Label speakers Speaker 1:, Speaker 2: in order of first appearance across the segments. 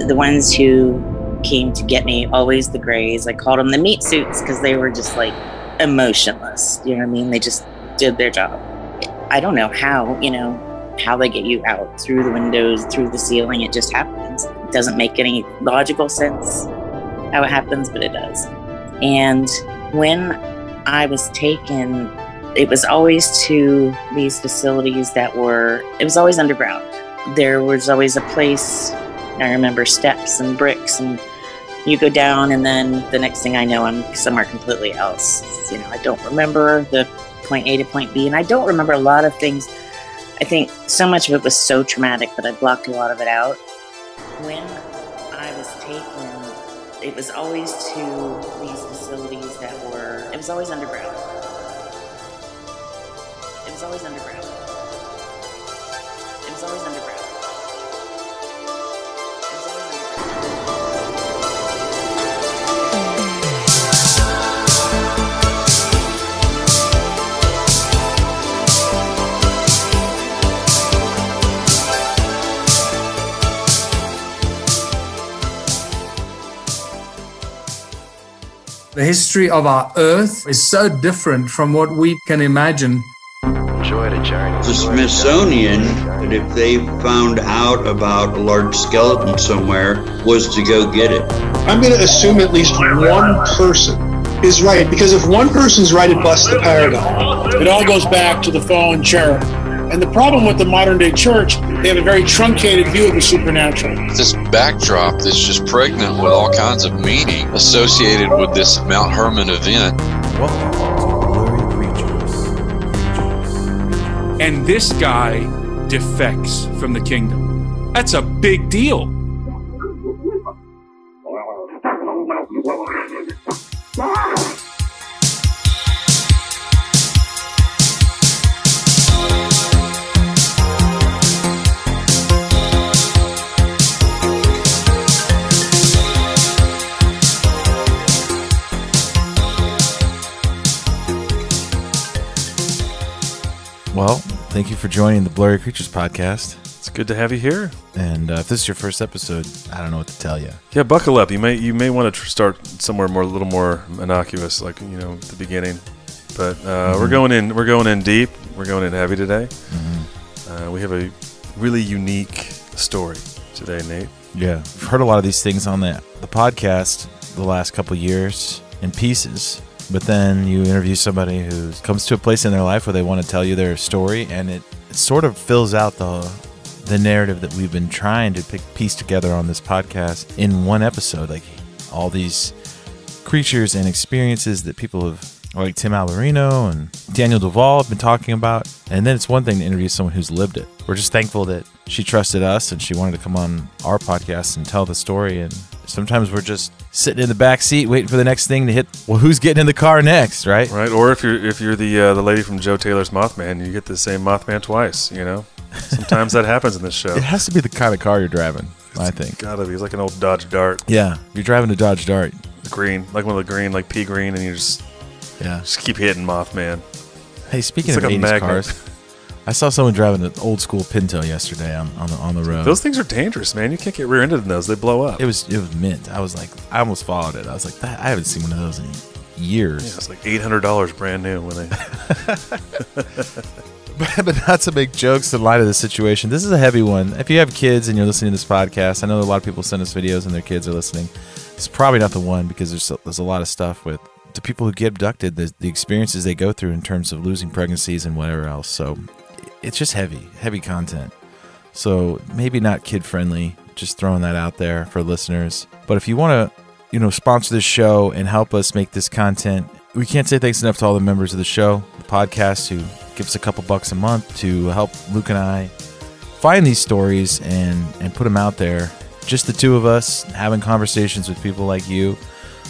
Speaker 1: the ones who came to get me, always the grays. I called them the meat suits because they were just like emotionless. You know what I mean? They just did their job. I don't know how, how they get you out through the windows, through the ceiling. It just happens. It doesn't make any logical sense how it happens, but it does. And when I was taken, it was always to these facilities it was always underground. There was always a place, I remember steps and bricks, and you go down, and then the next thing I know, I'm somewhere completely else. I don't remember the point A to point B, and I don't remember a lot of things. I think so much of it was so traumatic that I blocked a lot of it out. When I was taken, it was always to these facilities it was always underground. It was always underground. It was always underground.
Speaker 2: The history of our Earth is so different from what we can imagine.
Speaker 3: Enjoy the journey.
Speaker 4: The Smithsonian, that if they found out about a large skeleton somewhere, was to go get it.
Speaker 5: I'm going to assume at least one person is right, because if one person's right, it busts the paradigm. It all goes back to the fallen cherub. And the problem with the modern day church, they have a very truncated view of the supernatural.
Speaker 6: This backdrop that's just pregnant with all kinds of meaning associated with this Mount Hermon event.
Speaker 7: Welcome to Blurry Creatures.
Speaker 8: And this guy defects from the kingdom. That's a big deal.
Speaker 7: Well, thank you for joining the Blurry Creatures podcast.
Speaker 9: It's good to have you here.
Speaker 7: And if this is your first episode, I don't know what to tell you.
Speaker 9: Yeah, buckle up. You may want to start somewhere a little more innocuous, like at the beginning. But we're going in deep. We're going in heavy today. Mm-hmm. We have a really unique story today, Nate.
Speaker 7: Yeah, I've heard a lot of these things on the podcast the last couple years in pieces. But then you interview somebody who comes to a place in their life where they want to tell you their story, and it sort of fills out the narrative that we've been trying to piece together on this podcast in one episode. Like all these creatures and experiences that people have, like Tim Alberino and Daniel Duvall have been talking about. And then it's one thing to interview someone who's lived it. We're just thankful that she trusted us and she wanted to come on our podcast and tell the story. And sometimes we're just sitting in the back seat waiting for the next thing to hit. Well, who's getting in the car next, right?
Speaker 9: Right. Or if you're the lady from Joe Taylor's Mothman, you get the same Mothman twice. Sometimes that happens in this show.
Speaker 7: It has to be the kind of car you're driving. I think
Speaker 9: gotta be. It's like an old Dodge Dart.
Speaker 7: Yeah, you're driving a Dodge Dart.
Speaker 9: The green, like one of the green, like pea green, and you just keep hitting Mothman.
Speaker 7: Hey, speaking of 80s cars, I saw someone driving an old school Pinto yesterday on the road.
Speaker 9: Those things are dangerous, man. You can't get rear-ended in those; they blow up.
Speaker 7: It was mint. I was like, I almost followed it. I was like, I haven't seen one of those in years.
Speaker 9: Yeah, it's like $800 brand new when they.
Speaker 7: But not to make jokes in light of the situation. This is a heavy one. If you have kids and you're listening to this podcast, I know a lot of people send us videos and their kids are listening. It's probably not the one because there's a lot of stuff with the people who get abducted, the experiences they go through in terms of losing pregnancies and whatever else. So it's just heavy content. So maybe not kid friendly. Just throwing that out there for listeners. But if you want to, sponsor this show and help us make this content, we can't say thanks enough to all the members of the show, the podcast, who give us a couple bucks a month to help Luke and I find these stories and put them out there. Just the two of us having conversations with people like you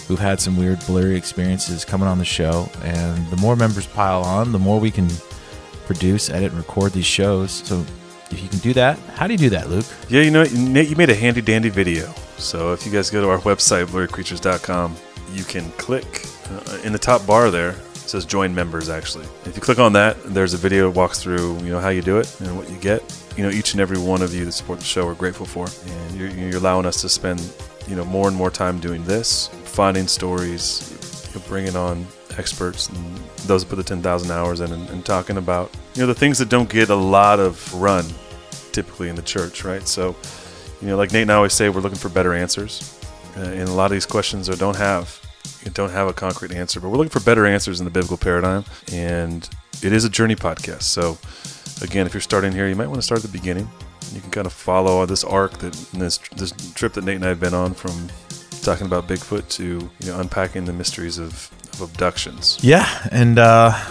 Speaker 7: who've had some weird blurry experiences coming on the show. And the more members pile on, the more we can produce, edit, and record these shows. So if you can do that, how do you do that, Luke?
Speaker 9: Yeah, Nate, you made a handy dandy video. So if you guys go to our website, blurrycreatures.com, you can click in the top bar there. It says join members, actually. If you click on that, there's a video that walks through, how you do it and what you get. each and every one of you that support the show, we're grateful for. And you're allowing us to spend, more and more time doing this, finding stories, bringing on experts and those that put the 10,000 hours in and talking about, the things that don't get a lot of run typically in the church, right? So, like Nate and I always say, we're looking for better answers. And a lot of these questions don't have a concrete answer, but we're looking for better answers in the biblical paradigm. And it is a journey podcast. So again, if you're starting here, you might want to start at the beginning. You can kind of follow this arc this trip that Nate and I have been on, from talking about Bigfoot to unpacking the mysteries of abductions.
Speaker 7: Yeah, and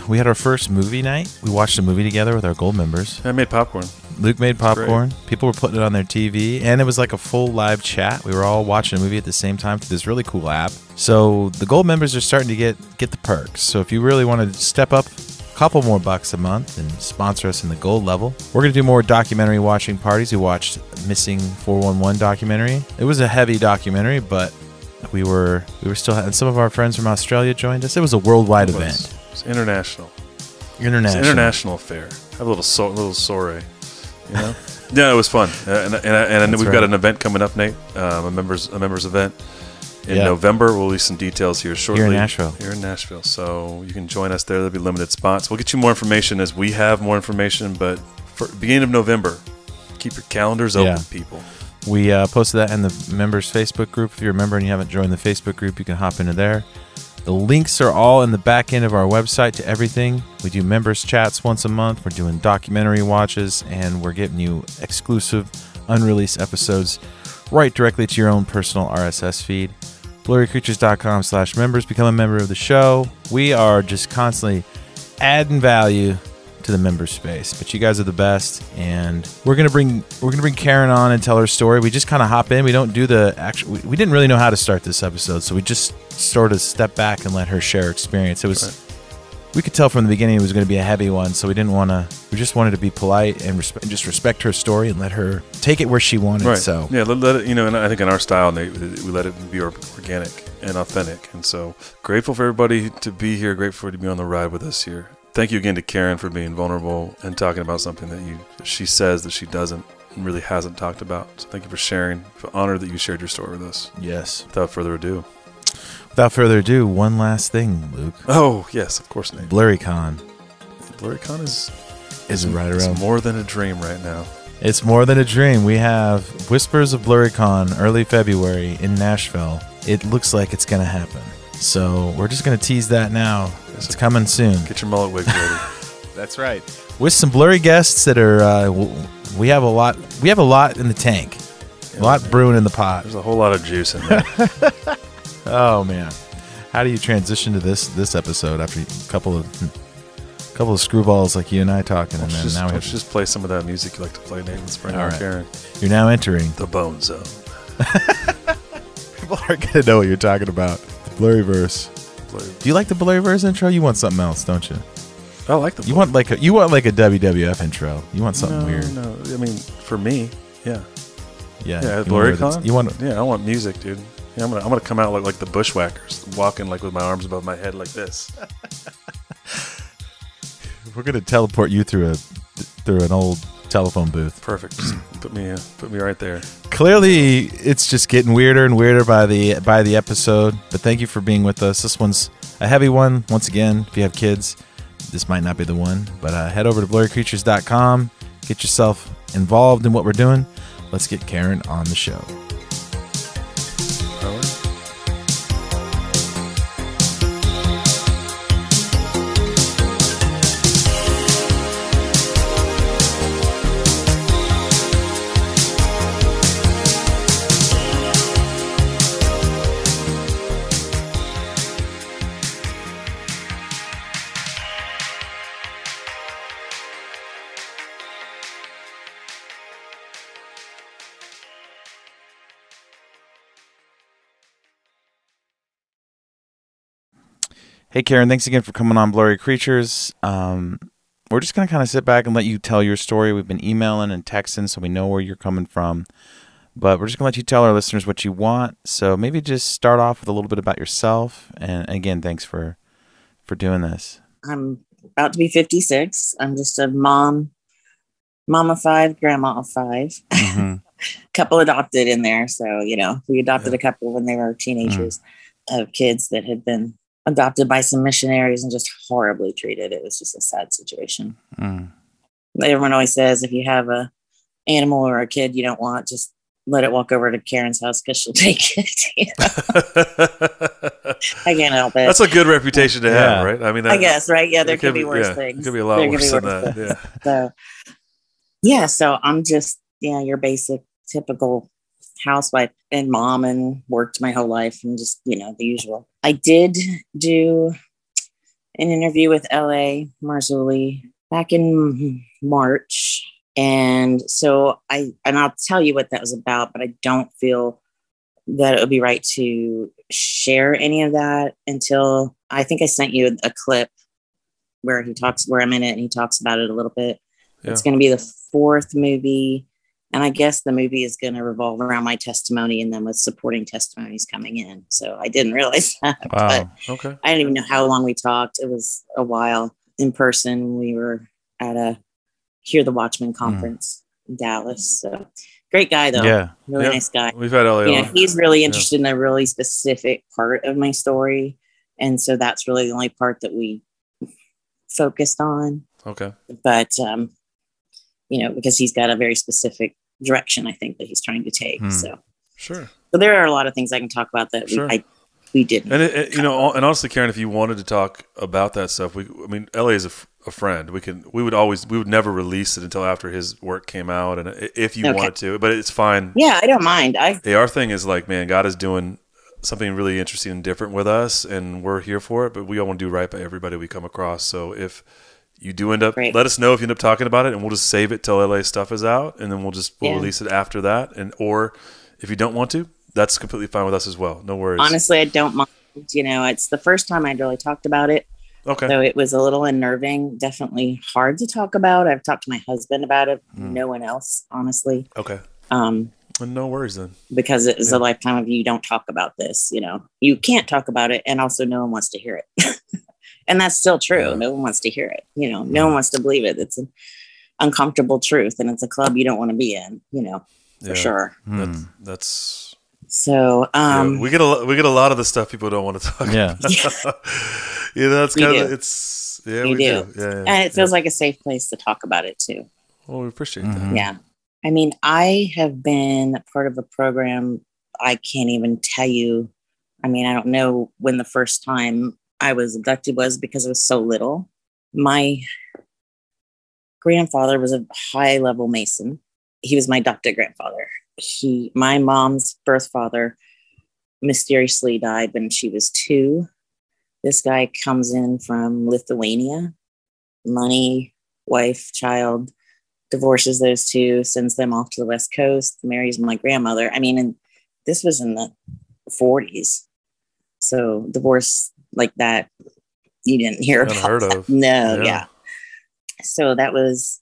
Speaker 7: we had our first movie night. We watched a movie together with our gold members.
Speaker 9: I made popcorn.
Speaker 7: Luke made popcorn. People were putting it on their TV, and it was like a full live chat. We were all watching a movie at the same time through this really cool app. So the gold members are starting to get the perks. So if you really want to step up a couple more bucks a month and sponsor us in the gold level, we're going to do more documentary watching parties. We watched Missing 411 documentary. It was a heavy documentary, but we were still having some of our friends from Australia joined us. It was a worldwide event.
Speaker 9: It's international.
Speaker 7: It's an
Speaker 9: international affair. Have a little soiree. Yeah, it was fun, and we've got an event coming up, Nate. A members event in November. We'll release some details here shortly. Here in Nashville, so you can join us there. There'll be limited spots. We'll get you more information as we have more information. But for beginning of November, keep your calendars open, people.
Speaker 7: We posted that in the members Facebook group. If you're a member and you haven't joined the Facebook group, you can hop into there. The links are all in the back end of our website to everything. We do members chats once a month. We're doing documentary watches, and we're getting you exclusive, unreleased episodes right directly to your own personal RSS feed. blurrycreatures.com/members. Become a member of the show. We are just constantly adding value to the member space, but you guys are the best, and we're gonna bring Karen on and tell her story. We just kind of hop in. We don't do the actual. We didn't really know how to start this episode, so we just sort of step back and let her share her experience. It was we could tell from the beginning it was going to be a heavy one, so we didn't want to. We just wanted to be polite and just respect her story and let her take it where she wanted.
Speaker 9: Right.
Speaker 7: So
Speaker 9: yeah, let it. And I think in our style, Nate, we let it be organic and authentic. And so grateful for everybody to be here. Grateful to be on the ride with us here. Thank you again to Karen for being vulnerable and talking about something that she says that she doesn't and really hasn't talked about. So thank you for sharing. I'm honored that you shared your story with us.
Speaker 7: Yes.
Speaker 9: Without further ado,
Speaker 7: one last thing, Luke.
Speaker 9: Oh yes, of course, Nate.
Speaker 7: BlurryCon.
Speaker 9: BlurryCon is
Speaker 7: right around.
Speaker 9: It's more than a dream right now.
Speaker 7: It's more than a dream. We have Whispers of BlurryCon early February in Nashville. It looks like it's going to happen. So we're just going to tease that now. It's coming soon.
Speaker 9: Get your mullet wigs ready.
Speaker 7: That's right. With some blurry guests that are, we have a lot. We have a lot in the tank. A lot brewing in the pot.
Speaker 9: There's a whole lot of juice in there.
Speaker 7: Oh man, how do you transition to this episode after a couple of screwballs like you and I talking, and then now we have
Speaker 9: to just play some of that music you like to play, Nate. Let's bring on Karen.
Speaker 7: You're now entering
Speaker 9: the Bone Zone.
Speaker 7: People aren't gonna know what you're talking about. The Blurryverse. Do you like the Blurryverse intro? You want something else, don't you?
Speaker 9: I like the.
Speaker 7: You want like a WWF intro. You want something weird.
Speaker 9: No, I mean for me, yeah.
Speaker 7: BlurryCon. You want?
Speaker 9: Yeah, I want music, dude. Yeah, I'm gonna come out like the Bushwhackers, walking like with my arms above my head like this.
Speaker 7: We're gonna teleport you through an old telephone booth.
Speaker 9: Perfect. Just put me right there.
Speaker 7: Clearly, it's just getting weirder and weirder by the episode. But thank you for being with us. This one's a heavy one. Once again, if you have kids, this might not be the one. But head over to blurrycreatures.com. Get yourself involved in what we're doing. Let's get Karen on the show.
Speaker 9: All right.
Speaker 7: Hey, Karen, thanks again for coming on Blurry Creatures. We're just going to kind of sit back and let you tell your story. We've been emailing and texting, so we know where you're coming from. But we're just going to let you tell our listeners what you want. So maybe just start off with a little bit about yourself. And again, thanks for doing this.
Speaker 1: I'm about to be 56. I'm just a mom mom of 5, grandma of 5, couple adopted in there. So, we adopted a couple when they were teenagers of kids that had been adopted by some missionaries and just horribly treated. It was just a sad situation. Everyone always says, if you have a animal or a kid you don't want, just let it walk over to Karen's house because she'll take it. I can't help it.
Speaker 9: That's a good reputation to have, right? I mean,
Speaker 1: I guess, right? Yeah, there could be worse things.
Speaker 9: It could be a lot worse than that.
Speaker 1: Yeah. So I'm just, your basic, typical housewife and mom, and worked my whole life and just, the usual. I did do an interview with L.A. Marzulli back in March. And so I'll tell you what that was about, but I don't feel that it would be right to share any of that until I think I sent you a clip where I'm in it and he talks about it a little bit. Yeah. It's going to be the 4th movie. And I guess the movie is going to revolve around my testimony and then with supporting testimonies coming in. So I didn't realize that.
Speaker 9: Wow.
Speaker 1: But
Speaker 9: okay.
Speaker 1: I didn't even know how long we talked. It was a while in person. We were at a Hear the Watchman conference in Dallas. So great guy though.
Speaker 7: Yeah.
Speaker 1: Really nice guy.
Speaker 9: We've had LA on.
Speaker 1: He's really interested in a really specific part of my story. And so that's really the only part that we focused on.
Speaker 9: Okay.
Speaker 1: But, because he's got a very specific direction, I think, that he's trying to take. So
Speaker 9: sure.
Speaker 1: So there are a lot of things I can talk about that we didn't.
Speaker 9: And and honestly, Karen, if you wanted to talk about that stuff, LA is a friend. We would never release it until after his work came out, and if you wanted to, but it's fine.
Speaker 1: Yeah, I don't mind.
Speaker 9: Our thing is like, man, God is doing something really interesting and different with us, and we're here for it. But we all want to do right by everybody we come across. So if you do end up, let us know if you end up talking about it, and we'll just save it till LA stuff is out, and then we'll release it after that. Or if you don't want to, that's completely fine with us as well. No worries.
Speaker 1: Honestly, I don't mind. It's the first time I'd really talked about it.
Speaker 9: Okay.
Speaker 1: So it was a little unnerving, definitely hard to talk about. I've talked to my husband about it. No one else, honestly.
Speaker 9: Okay. No worries then.
Speaker 1: Because it is a lifetime of you don't talk about this. You can't talk about it, and also no one wants to hear it. And that's still true. Yeah. No one wants to hear it. No one wants to believe it. It's an uncomfortable truth, and it's a club you don't want to be in. For sure.
Speaker 9: That's.
Speaker 1: So
Speaker 9: we get a lot of the stuff people don't want to talk about. That's kind of it's we do. Yeah,
Speaker 1: and it feels like a safe place to talk about it too.
Speaker 9: Well, we appreciate that.
Speaker 1: Yeah. I mean, I have been part of a program I can't even tell you. I mean, I don't know when the first time I was abducted was because I was so little. My grandfather was a high-level Mason. He was my adopted grandfather. My mom's birth father mysteriously died when she was 2. This guy comes in from Lithuania, money, wife, child, divorces those 2, sends them off to the West Coast, marries my grandmother. I mean, and this was in the 40s. So divorce like that, you didn't hear about.
Speaker 9: Unheard of.
Speaker 1: No, yeah. So that was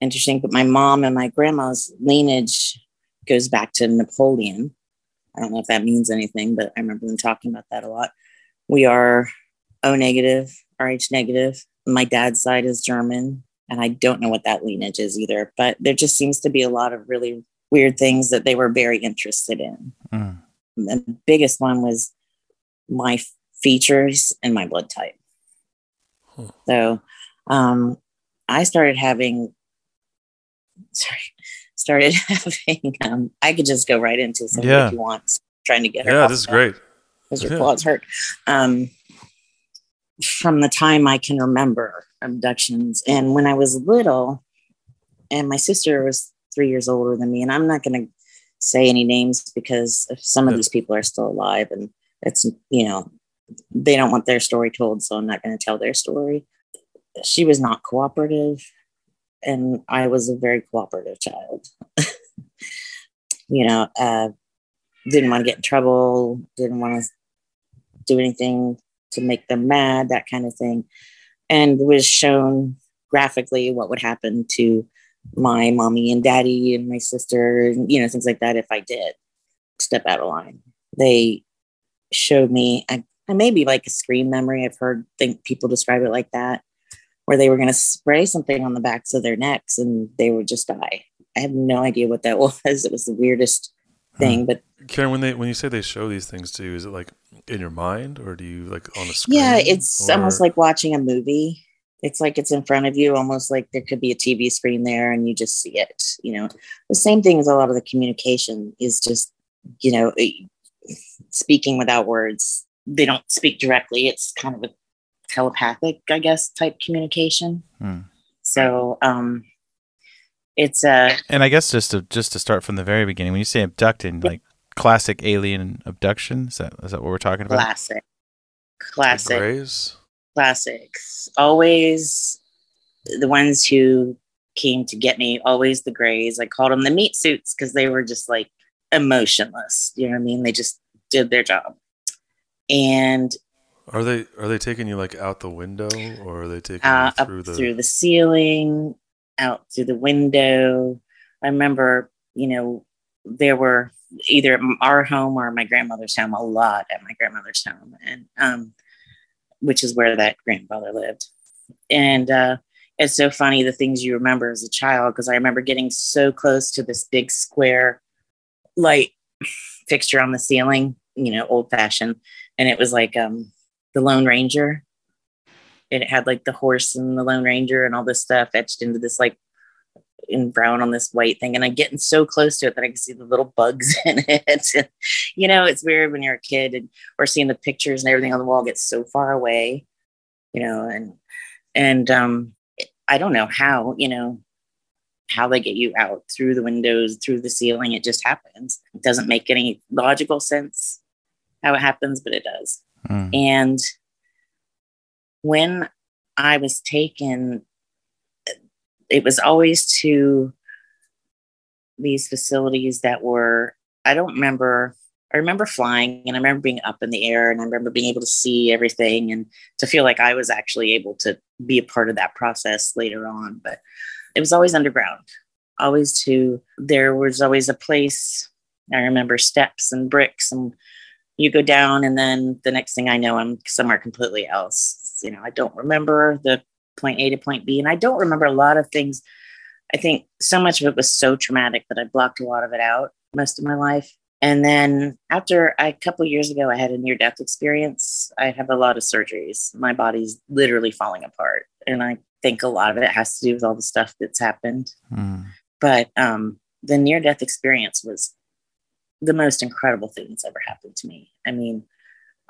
Speaker 1: interesting. But my mom and my grandma's lineage goes back to Napoleon. I don't know if that means anything, but I remember them talking about that a lot. We are O negative, Rh negative. My dad's side is German, and I don't know what that lineage is either. But there just seems to be a lot of really weird things that they were very interested in. And the biggest one was my features and my blood type. So I started having I could just go right into something if you want, trying to get her.
Speaker 9: Yeah, this is great.
Speaker 1: Because her claws hurt. From the time I can remember abductions. And when I was little, and my sister was 3 years older than me, and I'm not going to say any names because some of these people are still alive, and it's, they don't want their story told, so I'm not going to tell their story. She was not cooperative, and I was a very cooperative child. Didn't want to get in trouble, didn't want to do anything to make them mad, that kind of thing. And it was shown graphically what would happen to my mommy and daddy and my sister, and, things like that if I did step out of line. They showed me, I maybe like a screen memory. I've heard people describe it like that. where they were going to spray something on the backs of their necks and they would just die. I have no idea what that was. It was the weirdest thing. But
Speaker 9: Karen, when you say they show these things to you, is it like in your mind, or do you like on the screen?
Speaker 1: Yeah, it's almost like watching a movie. It's like it's in front of you, almost like there could be a TV screen there and you just see it. The same thing as a lot of the communication is just, speaking without words. They don't speak directly. It's kind of a telepathic, I guess, type communication. So it's
Speaker 7: and I guess just to start from the very beginning, when you say abducting, like classic alien abduction, is that what we're talking about?
Speaker 1: Classic.
Speaker 9: Grays?
Speaker 1: Classics. Always the ones who came to get me, always the grays. I called them the meat suits because they were just like emotionless. You know what I mean? They just did their job. And
Speaker 9: are they taking you like out the window, or are they taking you
Speaker 1: up through the ceiling, out through the window? I remember, there were either our home or my grandmother's home, a lot at my grandmother's home, and which is where that grandfather lived. And it's so funny the things you remember as a child, because I remember getting so close to this big square light fixture on the ceiling, old fashioned, and it was like the Lone Ranger. And it had like the horse and the Lone Ranger and all this stuff etched into this like in brown on this white thing. And I'm getting so close to it that I can see the little bugs in it. And, it's weird when you're a kid or seeing the pictures and everything on the wall gets so far away, and I don't know how they get you out through the windows, through the ceiling. It just happens. It doesn't make any logical sense how it happens, but it does. And when I was taken, it was always to these facilities that were, I remember flying, and I remember being up in the air, and I remember being able to see everything and to feel like I was actually able to be a part of that process later on. But it was always underground, there was always a place. I remember steps and bricks, and you go down, and then the next thing I know, I'm somewhere completely else. I don't remember the point A to point B, and I don't remember a lot of things. I think so much of it was so traumatic that I blocked a lot of it out most of my life. And then after a couple of years ago, I had a near-death experience. I have a lot of surgeries. My body's literally falling apart, and I think a lot of it has to do with all the stuff that's happened. But the near-death experience was the most incredible thing that's ever happened to me. I mean,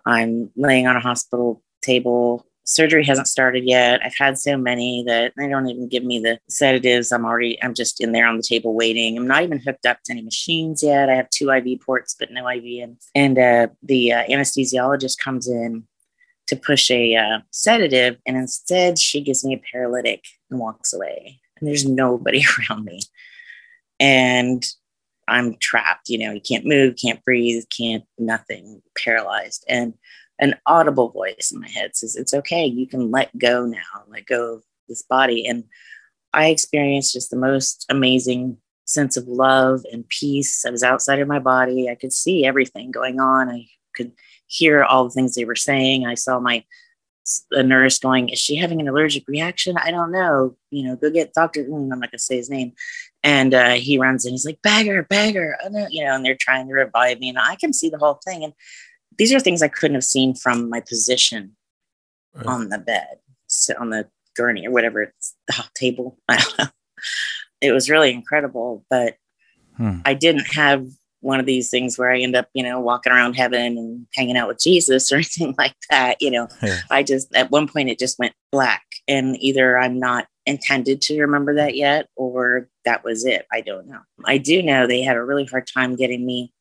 Speaker 1: I'm laying on a hospital table. Surgery hasn't started yet. I've had so many that they don't even give me the sedatives. I'm just in there on the table waiting. I'm not even hooked up to any machines yet. I have 2 IV ports, but no IV. And the anesthesiologist comes in to push a sedative, and instead she gives me a paralytic and walks away. And there's nobody around me. And I'm trapped, you can't move, can't breathe, nothing, paralyzed. And an audible voice in my head says, it's okay. You can let go now, let go of this body. And I experienced just the most amazing sense of love and peace. I was outside of my body. I could see everything going on. I could hear all the things they were saying. I saw a nurse going, is she having an allergic reaction? I don't know. Go get Dr. I'm not going to say his name. And he runs in. He's like, bagger. Oh, no. And they're trying to revive me. And I can see the whole thing. And these are things I couldn't have seen from my position on the bed, on the gurney or whatever, it's the table. I don't know. It was really incredible, but I didn't have one of these things where I end up, walking around heaven and hanging out with Jesus or anything like that. Yeah. I just, at one point it just went black, and either I'm not intended to remember that yet, or that was it. I don't know. I do know they had a really hard time getting me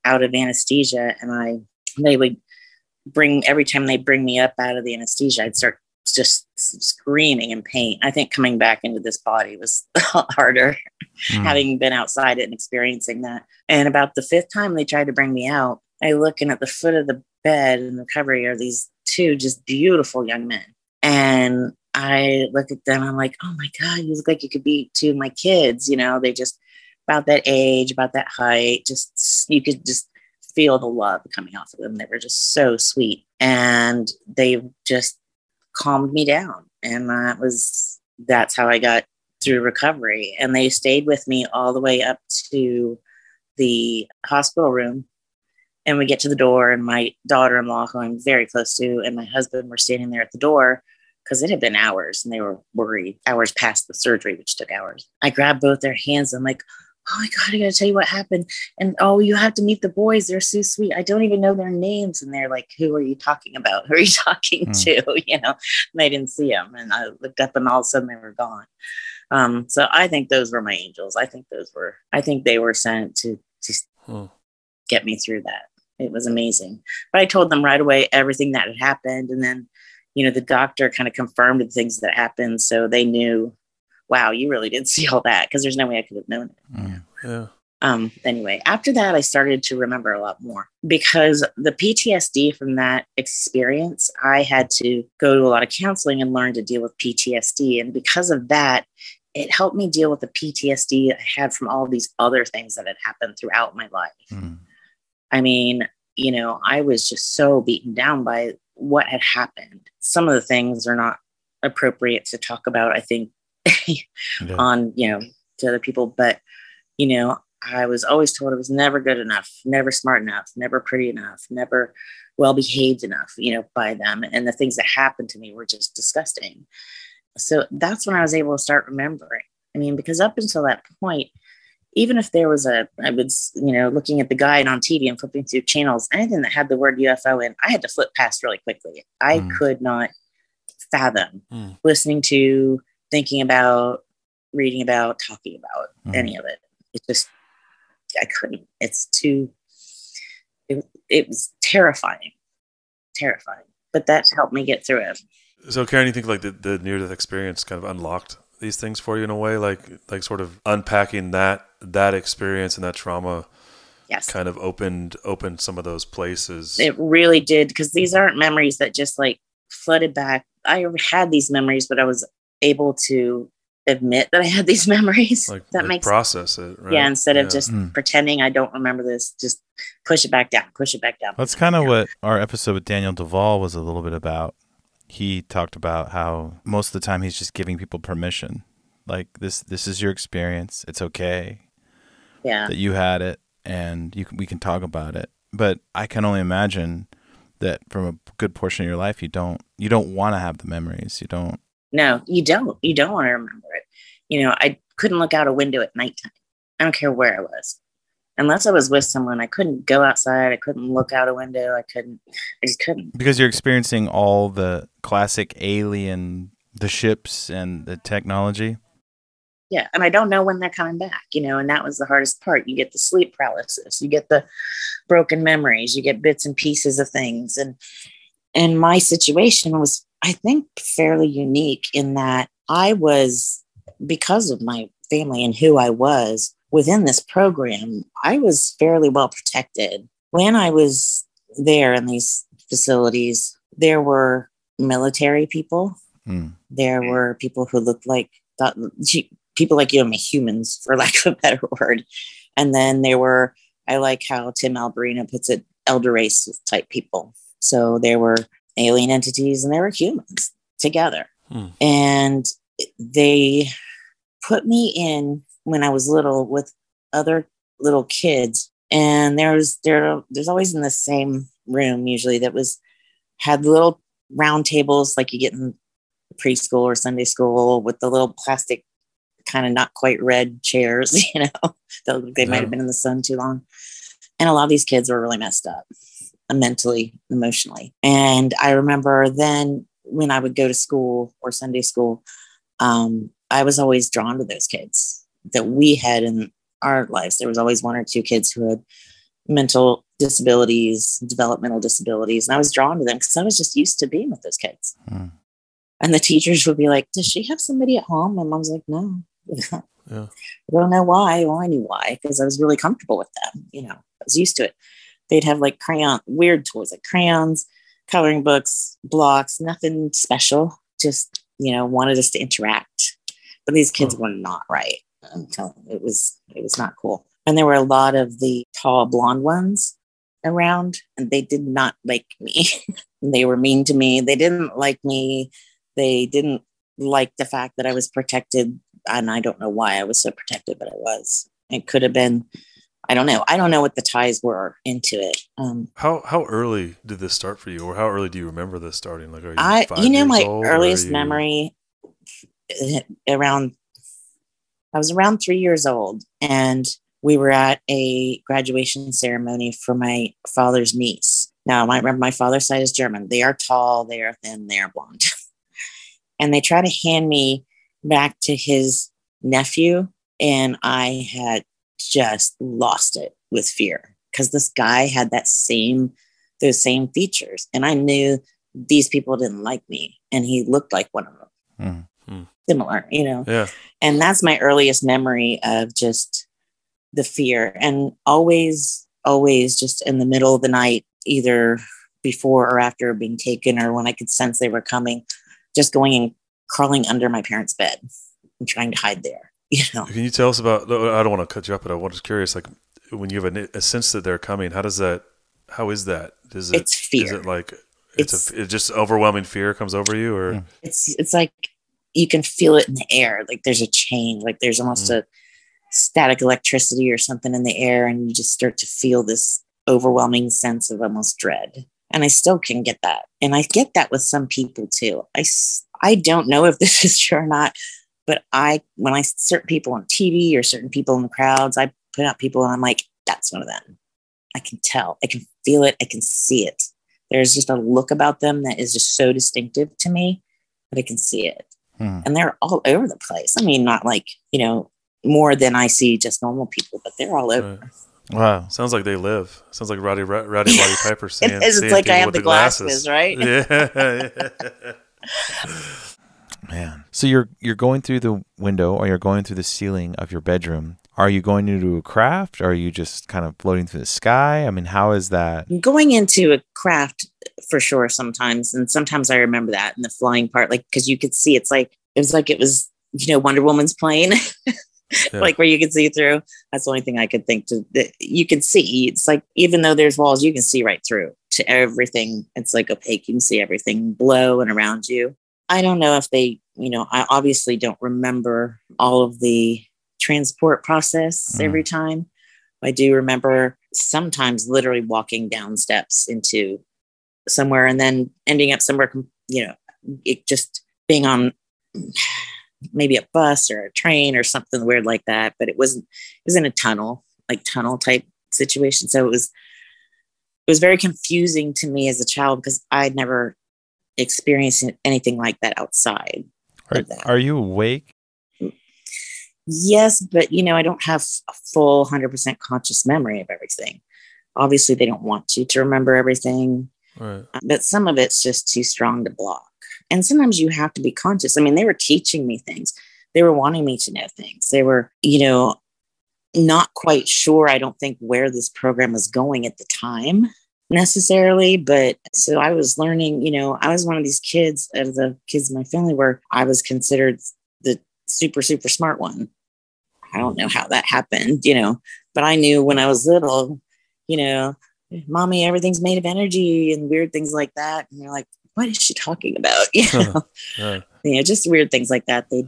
Speaker 1: out of anesthesia, and they would every time they bring me up out of the anesthesia, I'd start just screaming in pain. I think coming back into this body was harder, having been outside it and experiencing that. And about the 5th time they tried to bring me out, I look, and at the foot of the bed in the recovery are these 2 just beautiful young men. And I look at them, I'm like, oh my God, you look like you could be 2 of my kids. They just about that age, about that height, you could just feel the love coming off of them. They were just so sweet, and they just calmed me down. And that's how I got through recovery. And they stayed with me all the way up to the hospital room. And we get to the door, and my daughter-in-law, who I'm very close to, and my husband were standing there at the door because it had been hours and they were worried, hours past the surgery, which took hours. I grabbed both their hands. I'm like, oh my God, I got to tell you what happened. And oh, you have to meet the boys. They're so sweet. I don't even know their names. And they're like, who are you talking about? Who are you talking to? You know, and I didn't see them. And I looked up and all of a sudden they were gone. So I think those were my angels. I think they were sent to get me through that. It was amazing. But I told them right away everything that had happened. And then, you know, the doctor kind of confirmed the things that happened. So they knew, wow, you really did see all that, because there's no way I could have known it.
Speaker 9: Yeah.
Speaker 1: Anyway, after that, I started to remember a lot more, because the PTSD from that experience, I had to go to a lot of counseling and learn to deal with PTSD. And because of that, it helped me deal with the PTSD I had from all these other things that had happened throughout my life. I mean, you know, I was just so beaten down by what had happened. Some of the things are not appropriate to talk about, I think, on, you know, to other people. But, you know, I was always told I was never good enough, never smart enough, never pretty enough, never well behaved enough, you know, by them. And the things that happened to me were just disgusting. So that's when I was able to start remembering. I mean, because up until that point, even if there was I was, you know, looking at the guide on TV and flipping through channels, anything that had the word UFO in, I had to flip past really quickly. I could not fathom listening to, thinking about, reading about, talking about any of it. It just, I couldn't. It's too, it was terrifying. But that helped me get through it.
Speaker 9: So, Karen, you think like the near-death experience kind of unlocked these things for you in a way, like sort of unpacking that experience and that trauma?
Speaker 1: Yes.
Speaker 9: Kind of opened some of those places.
Speaker 1: It really did, because these aren't memories that just like flooded back. I had these memories, but I was able to admit that I had these memories. That makes
Speaker 9: process it, right?
Speaker 1: Yeah, instead of just pretending I don't remember this, just push it back down.
Speaker 7: That's kind of what our episode with Daniel Duvall was a little bit about. He talked about how most of the time he's just giving people permission. Like, this is your experience. It's okay.
Speaker 1: Yeah. That
Speaker 7: you had it, and we can talk about it. But I can only imagine that from a good portion of your life, you don't want to have the memories. You don't.
Speaker 1: No, you don't. You don't want to remember it. You know, I couldn't look out a window at nighttime. I don't care where I was. Unless I was with someone, I couldn't go outside. I couldn't look out a window. I just couldn't.
Speaker 7: Because you're experiencing all the classic alien, the ships and the technology.
Speaker 1: Yeah. And I don't know when they're coming back, you know, and that was the hardest part. You get the sleep paralysis, you get the broken memories, you get bits and pieces of things. And my situation was, I think, fairly unique in that I was, because of my family and who I was within this program, I was fairly well protected. When I was there in these facilities, there were military people. There were people who looked like people like you and me, humans, for lack of a better word. And then there were, I like how Tim Alberino puts it, elder race type people. So there were alien entities and there were humans together. And they put me in when I was little with other little kids. And there's always in the same room, usually, that had little round tables like you get in preschool or Sunday school, with the little plastic kind of not quite red chairs, you know, they might have been in the sun too long. And a lot of these kids were really messed up mentally, emotionally. And I remember then when I would go to school or Sunday school, I was always drawn to those kids that we had in our lives. There was always one or two kids who had mental disabilities, developmental disabilities. And I was drawn to them because I was just used to being with those kids. And the teachers would be like, does she have somebody at home? My mom's like, no.
Speaker 9: Yeah.
Speaker 1: I don't know why. Well, I knew why, because I was really comfortable with them. You know, I was used to it. They'd have like weird toys like crayons, coloring books, blocks, nothing special. Just, you know, wanted us to interact. But these kids were not right. I'm telling you, it was not cool. And there were a lot of the tall blonde ones around, and they did not like me. They were mean to me. They didn't like me. They didn't like the fact that I was protected, and I don't know why I was so protected, but I was. It could have been, I don't know. I don't know what the ties were into it.
Speaker 9: How early did this start for you, or how early do you remember this starting? Like, are you 5
Speaker 1: you know,
Speaker 9: years
Speaker 1: my
Speaker 9: old,
Speaker 1: earliest memory I was around 3 years old, and we were at a graduation ceremony for my father's niece. Now, I remember my father's side is German. They are tall, they are thin, they are blonde. And they tried to hand me back to his nephew, and I had just lost it with fear because this guy had those same features, and I knew these people didn't like me, and he looked like one of them. Similar, you know.
Speaker 9: Yeah.
Speaker 1: And that's my earliest memory of just the fear, and always just in the middle of the night, either before or after being taken, or when I could sense they were coming, just going and crawling under my parents' bed and trying to hide there, you know.
Speaker 9: Can you tell us about, I don't want to cut you up, but I was curious, like, when you have a sense that they're coming, how is that?
Speaker 1: It's fear.
Speaker 9: Is it like, it's just overwhelming fear comes over you, or?
Speaker 1: It's like, you can feel it in the air. Like there's a change, like there's almost a static electricity or something in the air. And you just start to feel this overwhelming sense of almost dread. And I still can get that. And I get that with some people too. I don't know if this is true or not, but when I certain people on TV or certain people in the crowds, I put out people and I'm like, that's one of them. I can tell, I can feel it. I can see it. There's just a look about them that is just so distinctive to me that I can see it. And they're all over the place. I mean, not like, you know, more than I see just normal people, but they're all over.
Speaker 9: Right. Wow. Sounds like they live. Sounds like Roddy Piper seeing,
Speaker 1: it's
Speaker 9: seeing
Speaker 1: like
Speaker 9: people
Speaker 1: I have
Speaker 9: with
Speaker 1: the glasses, right?
Speaker 9: Yeah.
Speaker 7: Man. So you're going through the window, or you're going through the ceiling of your bedroom. Are you going into a craft? Or are you just kind of floating through the sky? I mean, how is that?
Speaker 1: Going into a craft for sure sometimes. And sometimes I remember that in the flying part, like, because you could see it was, you know, Wonder Woman's plane, like where you could see through. That's the only thing I could think that you can see. It's like, even though there's walls, you can see right through to everything. It's like opaque. You can see everything below and around you. I don't know if they, you know, I obviously don't remember all of the transport process every time. I do remember sometimes literally walking down steps into somewhere and then ending up somewhere, you know, it just being on maybe a bus or a train or something weird like that. But it was in a tunnel type situation. So it was very confusing to me as a child because I'd never experienced anything like that outside.
Speaker 7: Are you awake?
Speaker 1: Yes, but you know, I don't have a full 100% conscious memory of everything. Obviously, they don't want you to remember everything,
Speaker 9: right?
Speaker 1: But some of it's just too strong to block. And sometimes you have to be conscious. I mean, they were teaching me things. They were wanting me to know things. They were, you know, not quite sure, I don't think, where this program was going at the time necessarily. But so I was learning, you know, I was one of these kids out of the kids in my family where I was considered the super, super smart one. I don't know how that happened, you know, but I knew when I was little, you know, mommy, everything's made of energy and weird things like that. And you're like, what is she talking about? You know, you know, just weird things like that they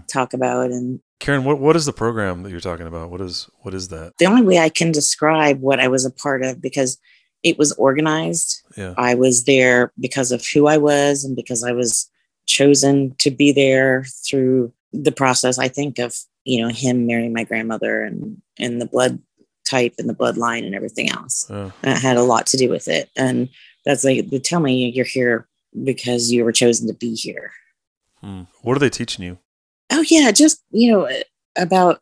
Speaker 1: talk about. And
Speaker 9: Karen, what is the program that you're talking about? What is that?
Speaker 1: The only way I can describe what I was a part of, because it was organized.
Speaker 9: Yeah.
Speaker 1: I was there because of who I was and because I was chosen to be there through the process, I think, of, you know, him marrying my grandmother and the blood type and the bloodline and everything else. That had a lot to do with it. And that's like, they tell me you're here because you were chosen to be here.
Speaker 9: What are they teaching you?
Speaker 1: Oh yeah. Just, you know, about,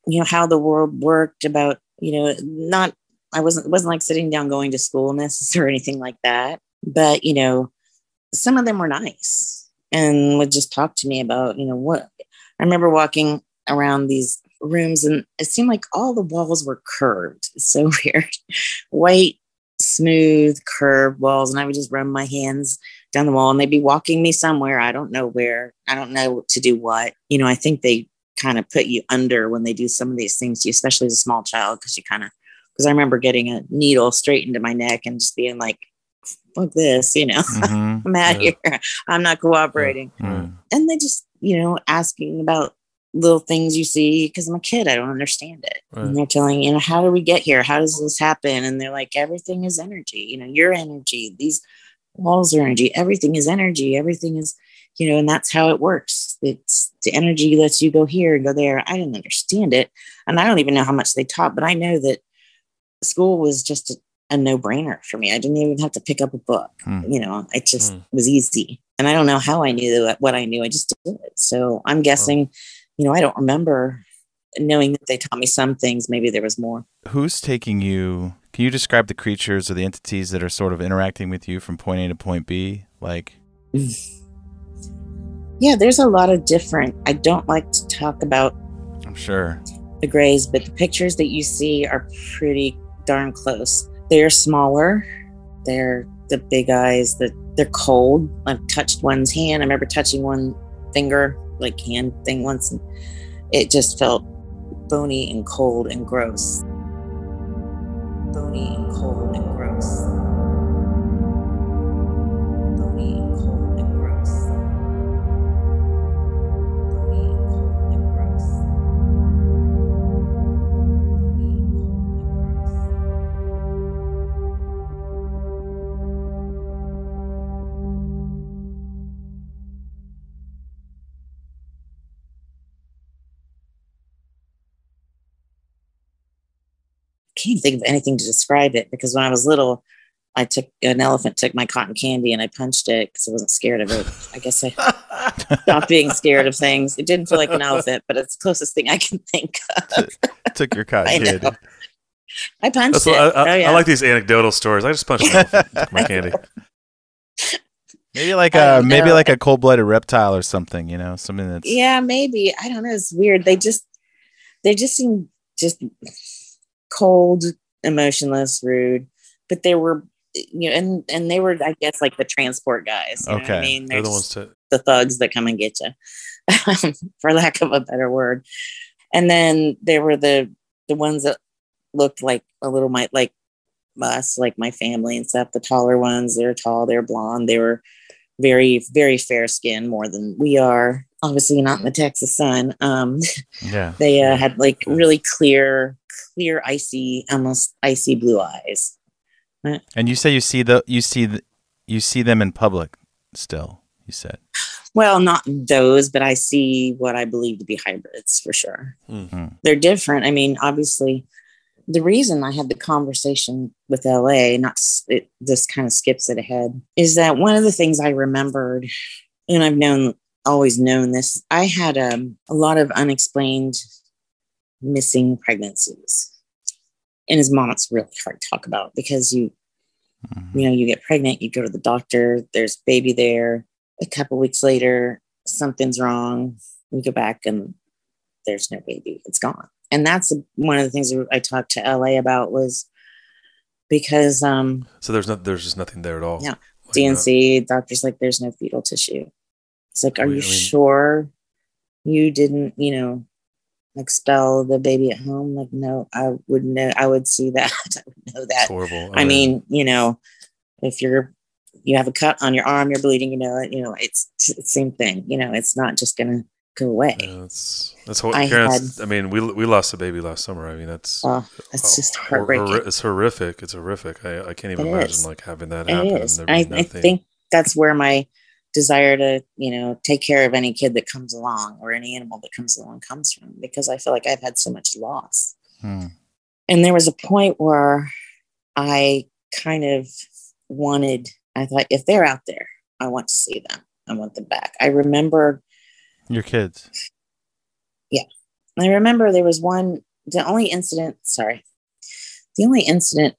Speaker 1: you know, how the world worked, about, you know, it wasn't like sitting down going to school necessarily or anything like that. But, you know, some of them were nice and would just talk to me about, you know, what I remember walking around these rooms and it seemed like all the walls were curved. It's so weird. White, smooth, curved walls. And I would just run my hands down the wall and they'd be walking me somewhere. I don't know where. I don't know to do what. You know, I think they kind of put you under when they do some of these things to you, especially as a small child, because I remember getting a needle straight into my neck and just being like, fuck this, you know, I'm out here. I'm not cooperating. And they just, asking about little things you see because I'm a kid. I don't understand it.
Speaker 9: Right.
Speaker 1: And they're telling, how do we get here? How does this happen? And they're like, everything is energy, your energy, these walls are energy, everything is energy, everything is, and that's how it works. It's the energy lets you go here and go there. I didn't understand it. And I don't even know how much they taught, but I know that school was just a no-brainer for me. I didn't even have to pick up a book. It just was easy. And I don't know how I knew what I knew. I just did it. So I'm guessing, I don't remember knowing that they taught me some things. Maybe there was more.
Speaker 7: Who's taking you? Can you describe the creatures or the entities that are sort of interacting with you from point A to point B?
Speaker 1: Yeah, there's a lot of different. I don't like to talk about,
Speaker 7: I'm sure,
Speaker 1: the grays, but the pictures that you see are pretty darn close. They're smaller. They're the big eyes. They're cold. I've touched one's hand. I remember touching one finger, hand thing once, and it just felt bony and cold and gross. Bony and cold and gross. Bony and cold and gross. Bony and cold and gross. Bony and can't think of anything to describe it because when I was little, an elephant took my cotton candy and I punched it because I wasn't scared of it. I guess I stopped being scared of things. It didn't feel like an elephant, but it's the closest thing I can think of.
Speaker 7: Took your cotton candy.
Speaker 1: I punched it.
Speaker 9: I like these anecdotal stories. I just punched an elephant, took my candy.
Speaker 7: Maybe like a cold-blooded reptile or something, something that's...
Speaker 1: Yeah, maybe. I don't know. It's weird. They just seem just cold, emotionless, rude, but they were, and they were, I guess, like the transport guys. You know what I mean? They're the ones the thugs that come and get you, for lack of a better word. And then there were the ones that looked like a little like us, like my family and stuff. The taller ones, they're tall, they're blonde, they were very, very fair skinned, more than we are. Obviously not in the Texas sun. They had really clear, almost icy blue eyes.
Speaker 7: And you say you see them in public still, you said.
Speaker 1: Well, not those, but I see what I believe to be hybrids for sure. Mm-hmm. They're different. I mean, obviously, the reason I had the conversation with LA, this kind of skips it ahead, is that one of the things I remembered, and I've always known this, I had a lot of unexplained missing pregnancies. And as mom, it's really hard to talk about because you get pregnant, you go to the doctor, there's baby there. A couple weeks later, something's wrong. We go back and there's no baby. It's gone. And that's one of the things I talked to LA about, was because
Speaker 9: so there's just nothing there at all.
Speaker 1: Yeah, DNC doctor's like, there's no fetal tissue. It's like, are you sure you didn't expel the baby at home? Like, no, I would know. I would see that. I would know that. It's horrible. I mean, if you have a cut on your arm, you're bleeding. It's the same thing. It's not just gonna go away.
Speaker 9: Yeah, that's what parents. We lost a baby last summer. I mean, that's
Speaker 1: just heartbreaking.
Speaker 9: It's horrific. It's horrific. I can't even imagine having that happen.
Speaker 1: I think that's where my desire to take care of any kid that comes along or any animal that comes along comes from, because I feel like I've had so much loss. And there was a point where I kind of I thought, if they're out there, I want to see them. I want them back. I remember
Speaker 7: your kids.
Speaker 1: Yeah. I remember there was the only incident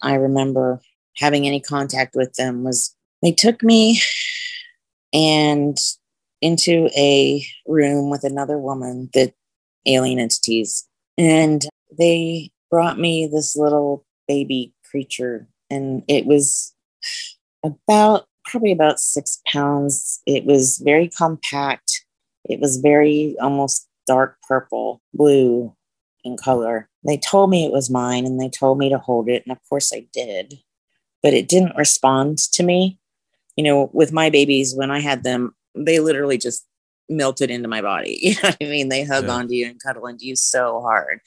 Speaker 1: I remember having any contact with them was they took me and into a room with another woman, the alien entities. And they brought me this little baby creature, and it was probably about 6 pounds. It was very compact. It was very almost dark purple, blue in color. They told me it was mine and they told me to hold it. And of course I did, but it didn't respond to me. With my babies, when I had them, they literally just melted into my body. You know what I mean? They hug
Speaker 9: Yeah.
Speaker 1: onto you and cuddle into you so hard.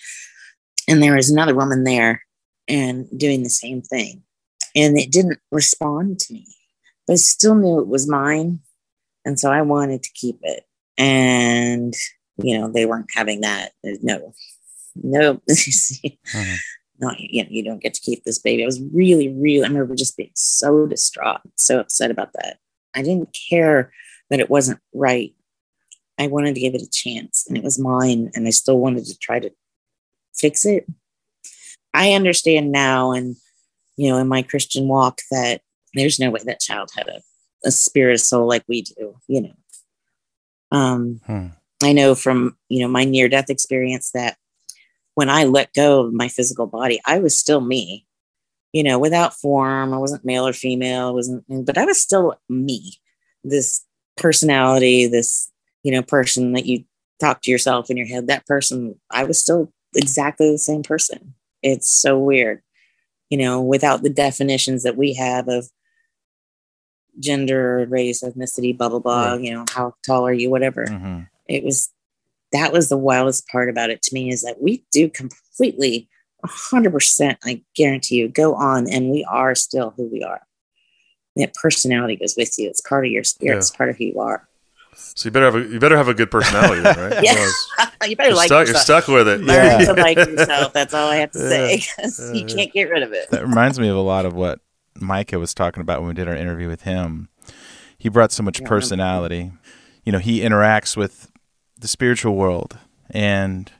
Speaker 1: And there was another woman there and doing the same thing. And it didn't respond to me, but I still knew it was mine. And so I wanted to keep it. And, you know, they weren't having that. No.
Speaker 7: Mhm.
Speaker 1: No, you don't get to keep this baby. I was really, I remember just being so distraught, so upset about that. I didn't care that it wasn't right. I wanted to give it a chance, and it was mine, and I still wanted to try to fix it. I understand now, and, you know, in my Christian walk, that there's no way that child had a spirit, soul like we do, you know. I know from, you know, my near-death experience that when I let go of my physical body, I was still me, you know, without form. I wasn't male or female, but I was still me, this personality, this, you know, person that you talk to yourself in your head, that person, I was still exactly the same person. It's so weird, you know, without the definitions that we have of gender, race, ethnicity, blah, blah, blah,
Speaker 9: Right.
Speaker 1: you know, how tall are you, whatever.
Speaker 7: Mm-hmm.
Speaker 1: That was the wildest part about it to me, is that we do completely 100%, I guarantee you, go on and we are still who we are. That personality goes with you. It's part of your spirit.
Speaker 9: Yeah.
Speaker 1: It's part of who you are.
Speaker 9: So you better have a good personality, then, right?
Speaker 1: Yeah.
Speaker 9: Otherwise,
Speaker 1: You better like
Speaker 9: you're
Speaker 1: yourself.
Speaker 9: stuck with it.
Speaker 1: Learn to like yourself. That's all I have to say. You can't get rid of it.
Speaker 7: That reminds me of a lot of what Micah was talking about when we did our interview with him. He brought so much personality. You know, he interacts with the spiritual world. And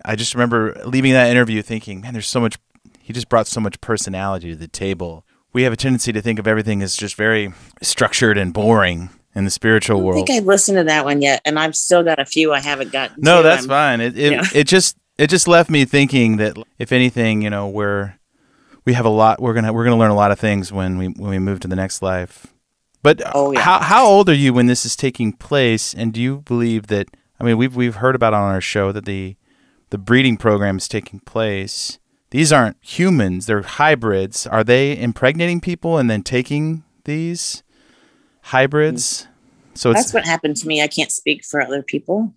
Speaker 7: I just remember leaving that interview thinking, man, he just brought so much personality to the table. We have a tendency to think of everything as just very structured and boring in the spiritual world.
Speaker 1: I don't think I've listened to that one yet, and I've still got a few I haven't gotten to.
Speaker 7: No, that's fine. It just left me thinking that if anything, you know, we have a lot. We're gonna learn a lot of things when we move to the next life. But how old are you when this is taking place? And do you believe that? I mean, we've heard about on our show that the breeding program is taking place. These aren't humans; they're hybrids. Are they impregnating people and then taking these hybrids? So
Speaker 1: that's what happened to me. I can't speak for other people.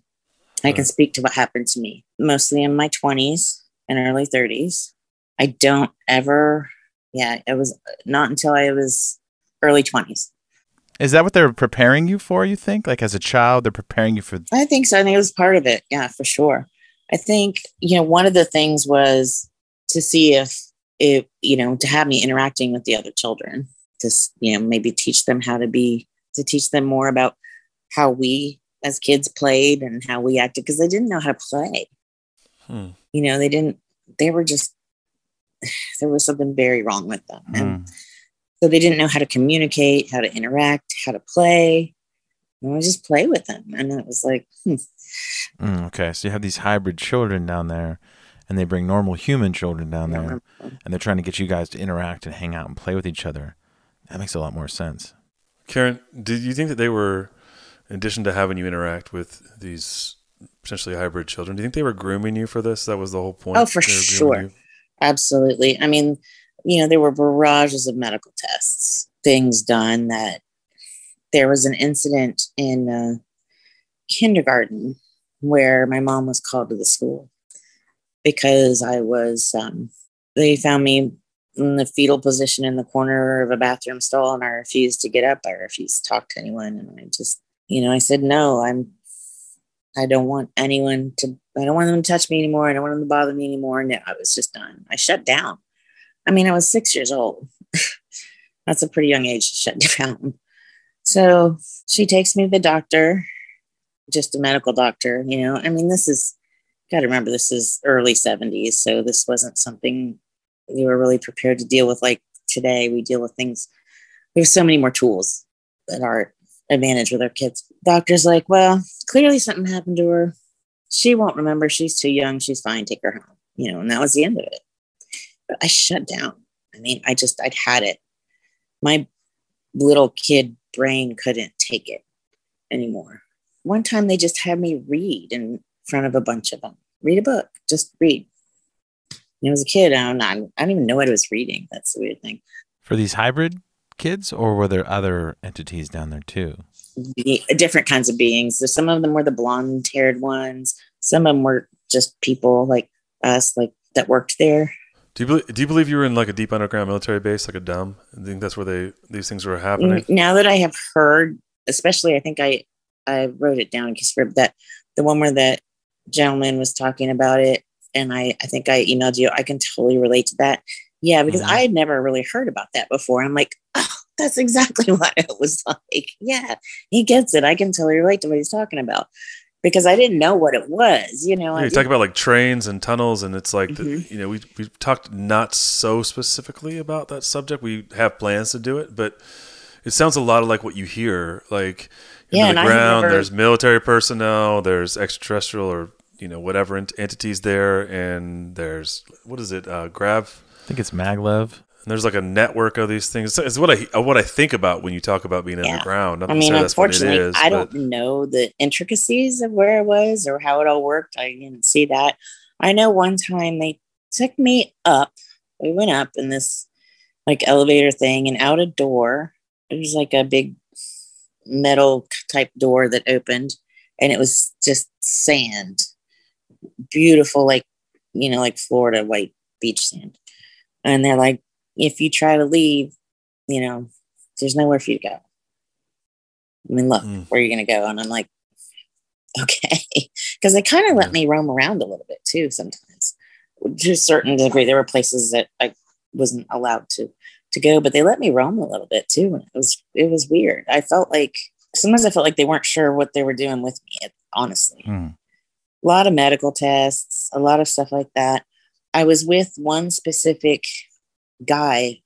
Speaker 1: I can speak to what happened to me, mostly in my 20s and early 30s. I don't ever. Yeah, it was not until I was early 20s.
Speaker 7: Is that what they're preparing you for, you think? Like as a child, they're preparing you for...
Speaker 1: I think so. I think it was part of it. Yeah, for sure. I think, you know, one of the things was to see if it, you know, to have me interacting with the other children, to, you know, maybe teach them to teach them more about how we as kids played and how we acted, because they didn't know how to play. You know, there was something very wrong with them. And so they didn't know how to communicate, how to interact, how to play. And I just play with them. And it was like,
Speaker 7: Okay, so you have these hybrid children down there, and they bring normal human children down there, and they're trying to get you guys to interact and hang out and play with each other. That makes a lot more sense.
Speaker 9: Karen, did you think that they were, in addition to having you interact with these potentially hybrid children, do you think they were grooming you for this? That was the whole point?
Speaker 1: Oh, for sure. Absolutely. I mean, you know, there were barrages of medical tests, things done. That there was an incident in kindergarten where my mom was called to the school because I was, they found me in the fetal position in the corner of a bathroom stall, and I refused to get up. I refused to talk to anyone. And I just, you know, I said, no, I don't want them to touch me anymore. I don't want them to bother me anymore. No, I was just done. I shut down. I mean, I was 6 years old. That's a pretty young age to shut down. So she takes me to the doctor, just a medical doctor, you know. I mean, got to remember, this is early 70s. So this wasn't something we were really prepared to deal with like today. We deal with things. We have so many more tools at our advantage with our kids. Doctor's like, well, clearly something happened to her. She won't remember. She's too young. She's fine. Take her home. You know, and that was the end of it. But I shut down. I mean, I'd had it. My little kid brain couldn't take it anymore. One time they just had me read in front of a bunch of them. Read a book. Just read. And as a kid, I don't even know what I was reading. That's the weird thing.
Speaker 7: For these hybrid kids, or were there other entities down there too?
Speaker 1: different kinds of beings. So some of them were the blonde-haired ones. Some of them were just people like us, like that worked there.
Speaker 9: Do you believe you were in like a deep underground military base, like a dumb? I think that's where these things were happening.
Speaker 1: Now that I have heard, especially, I think I wrote it down because for that the one where that gentleman was talking about it, and I think I emailed you. I can totally relate to that. Yeah, because I had never really heard about that before. I'm like, oh, that's exactly what it was like. Yeah, he gets it. I can totally relate to what he's talking about because I didn't know what it was. You know,
Speaker 9: you talk about like trains and tunnels, and it's like we talked not so specifically about that subject. We have plans to do it, but it sounds a lot of like what you hear, like in the ground. There's military personnel, there's extraterrestrial or whatever entities there, and there's what is it? Grav.
Speaker 7: I think it's maglev.
Speaker 9: And there's like a network of these things. It's what I think about when you talk about being underground.
Speaker 1: I mean, unfortunately, I don't know the intricacies of where it was or how it all worked. I didn't see that. I know one time they took me up. We went up in this like elevator thing and out a door. It was like a big metal type door that opened, and it was just sand. Beautiful, like Florida white beach sand. And they're like, if you try to leave, there's nowhere for you to go. I mean, look, where are you going to go? And I'm like, okay. Because they kind of let me roam around a little bit too sometimes. To a certain degree, there were places that I wasn't allowed to go, but they let me roam a little bit too. And it was weird. Sometimes I felt like they weren't sure what they were doing with me, honestly. A lot of medical tests, a lot of stuff like that. I was with one specific guy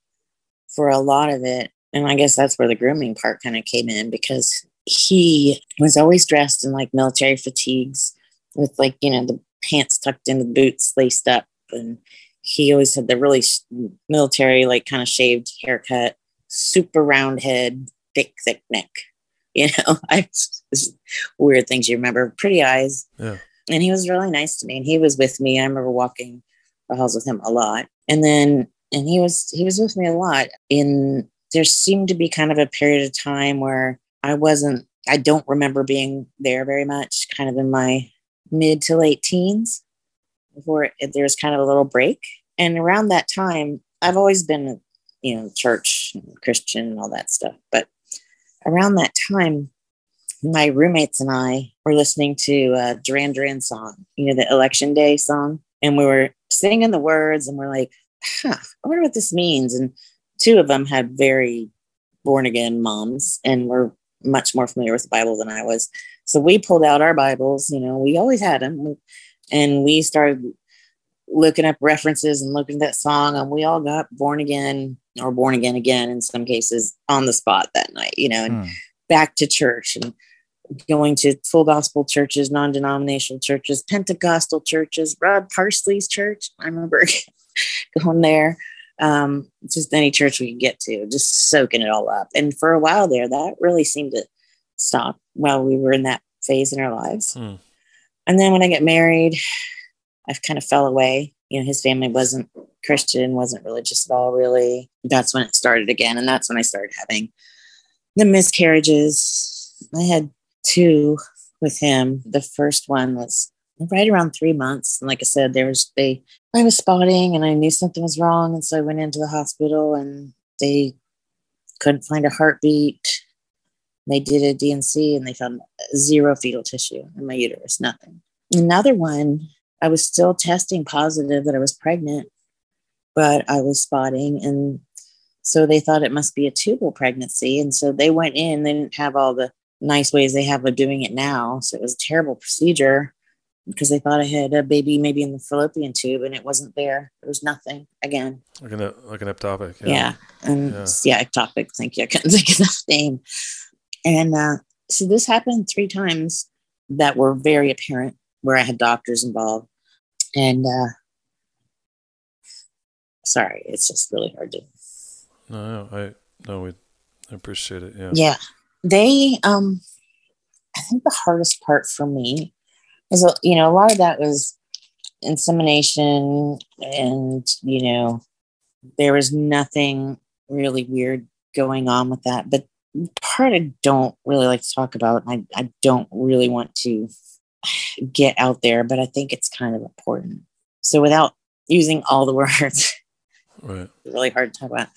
Speaker 1: for a lot of it. And I guess that's where the grooming part kind of came in because he was always dressed in like military fatigues with like, the pants tucked in, the boots laced up. And he always had the really military, like kind of shaved haircut, super round head, thick neck. Weird things you remember, pretty eyes.
Speaker 9: Yeah.
Speaker 1: And he was really nice to me. And he was with me. I remember walking the halls with him a lot. And he was with me a lot. There seemed to be kind of a period of time where I don't remember being there very much, kind of in my mid to late teens before there was kind of a little break. And around that time, I've always been, church, Christian and all that stuff. But around that time, my roommates and I were listening to Duran Duran song, the Election Day song. And we were singing the words and we're like, I wonder what this means. And two of them had very born again moms and were much more familiar with the Bible than I was. So we pulled out our Bibles, we always had them. And we started looking up references and looking at that song. And we all got born again or born again in some cases on the spot that night, and back to church and going to full gospel churches, non-denominational churches, Pentecostal churches, Rod Parsley's church. I remember going there. Just any church we could get to, just soaking it all up. And for a while there, that really seemed to stop while we were in that phase in our lives. And then when I got married, I kind of fell away. His family wasn't Christian, wasn't religious at all, really. That's when it started again. And that's when I started having the miscarriages. I had 2 with him. The first one was right around 3 months. And like I said, I was spotting and I knew something was wrong. And so I went into the hospital and they couldn't find a heartbeat. They did a DNC and they found 0 fetal tissue in my uterus, nothing. Another one, I was still testing positive that I was pregnant, but I was spotting. And so they thought it must be a tubal pregnancy. And so they went in, they didn't have all the nice ways they have of doing it now. So it was a terrible procedure because they thought I had a baby maybe in the fallopian tube and it wasn't there. There was nothing again.
Speaker 9: Like an ectopic.
Speaker 1: Yeah. Ectopic. Thank you. I couldn't think of the name. And so this happened 3 times that were very apparent where I had doctors involved. And sorry, it's just really hard to.
Speaker 9: I appreciate it. Yeah.
Speaker 1: Yeah. They, I think the hardest part for me is, a lot of that was insemination and, there was nothing really weird going on with that. But part I don't really like to talk about. I don't really want to get out there, but I think it's kind of important. So without using all the words,
Speaker 9: right.
Speaker 1: It's really hard to talk about.